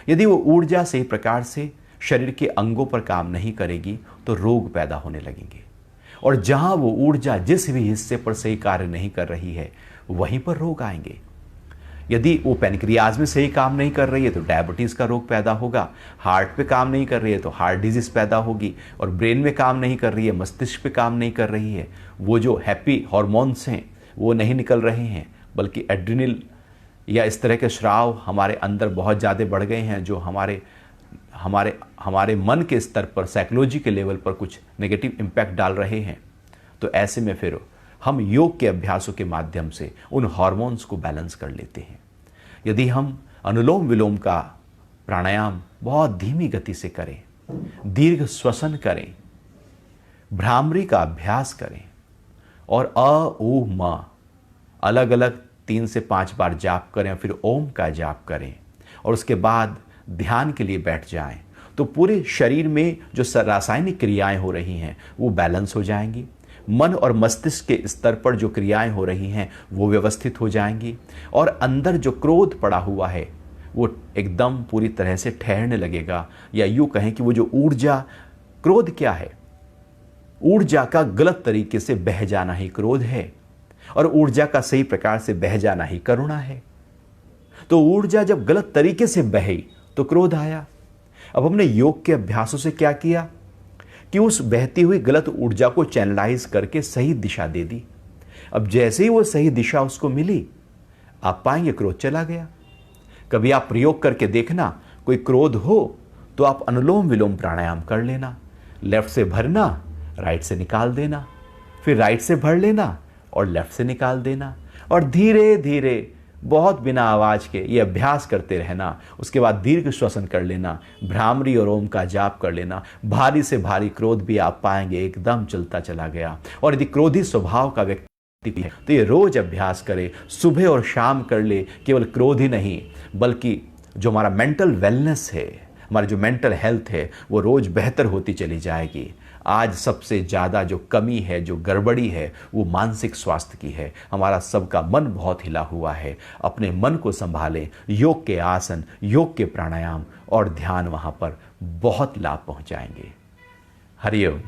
यदि वो ऊर्जा सही प्रकार से शरीर के अंगों पर काम नहीं करेगी तो रोग पैदा होने लगेंगे, और जहां वो ऊर्जा जिस भी हिस्से पर सही कार्य नहीं कर रही है वहीं पर रोग आएंगे। यदि वो पैनक्रियाज में सही काम नहीं कर रही है तो डायबिटीज का रोग पैदा होगा, हार्ट पे काम नहीं कर रही है तो हार्ट डिजीज पैदा होगी, और ब्रेन में काम नहीं कर रही है, मस्तिष्क पे काम नहीं कर रही है, वो जो हैप्पी हॉर्मोन्स हैं वो नहीं निकल रहे हैं, बल्कि एड्रिनल या इस तरह के स्राव हमारे अंदर बहुत ज़्यादा बढ़ गए हैं, जो हमारे मन के स्तर पर, साइकोलॉजी के लेवल पर कुछ नेगेटिव इम्पैक्ट डाल रहे हैं। तो ऐसे में फिर हम योग के अभ्यासों के माध्यम से उन हार्मोन्स को बैलेंस कर लेते हैं। यदि हम अनुलोम विलोम का प्राणायाम बहुत धीमी गति से करें, दीर्घ श्वसन करें, भ्रामरी का अभ्यास करें और अ ऊ म अलग अलग 3 से 5 बार जाप करें, फिर ओम का जाप करें और उसके बाद ध्यान के लिए बैठ जाएं, तो पूरे शरीर में जो रासायनिक क्रियाएं हो रही हैं वो बैलेंस हो जाएंगी। मन और मस्तिष्क के स्तर पर जो क्रियाएं हो रही हैं वो व्यवस्थित हो जाएंगी, और अंदर जो क्रोध पड़ा हुआ है वो एकदम पूरी तरह से ठहरने लगेगा। या यूँ कहें कि वो जो ऊर्जा, क्रोध क्या है? ऊर्जा का गलत तरीके से बह जाना ही क्रोध है, और ऊर्जा का सही प्रकार से बह जाना ही करुणा है। तो ऊर्जा जब गलत तरीके से बही तो क्रोध आया। अब हमने योग के अभ्यासों से क्या किया कि उस बहती हुई गलत ऊर्जा को चैनलाइज करके सही दिशा दे दी। अब जैसे ही वो सही दिशा उसको मिली, आप पाएंगे क्रोध चला गया। कभी आप प्रयोग करके देखना, कोई क्रोध हो तो आप अनुलोम विलोम प्राणायाम कर लेना, लेफ्ट से भरना, राइट से निकाल देना, फिर राइट से भर लेना और लेफ्ट से निकाल देना, और धीरे धीरे बहुत बिना आवाज के ये अभ्यास करते रहना। उसके बाद दीर्घ श्वसन कर लेना, भ्रामरी और ओम का जाप कर लेना। भारी से भारी क्रोध भी आप पाएंगे एकदम चलता चला गया। और यदि क्रोधी स्वभाव का व्यक्ति है तो ये रोज अभ्यास करे, सुबह और शाम कर ले। केवल क्रोध ही नहीं, बल्कि जो हमारा मेंटल वेलनेस है, हमारी जो मेंटल हेल्थ है, वो रोज बेहतर होती चली जाएगी। आज सबसे ज़्यादा जो कमी है, जो गड़बड़ी है, वो मानसिक स्वास्थ्य की है। हमारा सबका मन बहुत हिला हुआ है। अपने मन को संभालें। योग के आसन, योग के प्राणायाम और ध्यान वहाँ पर बहुत लाभ पहुँचाएंगे। हरिओम।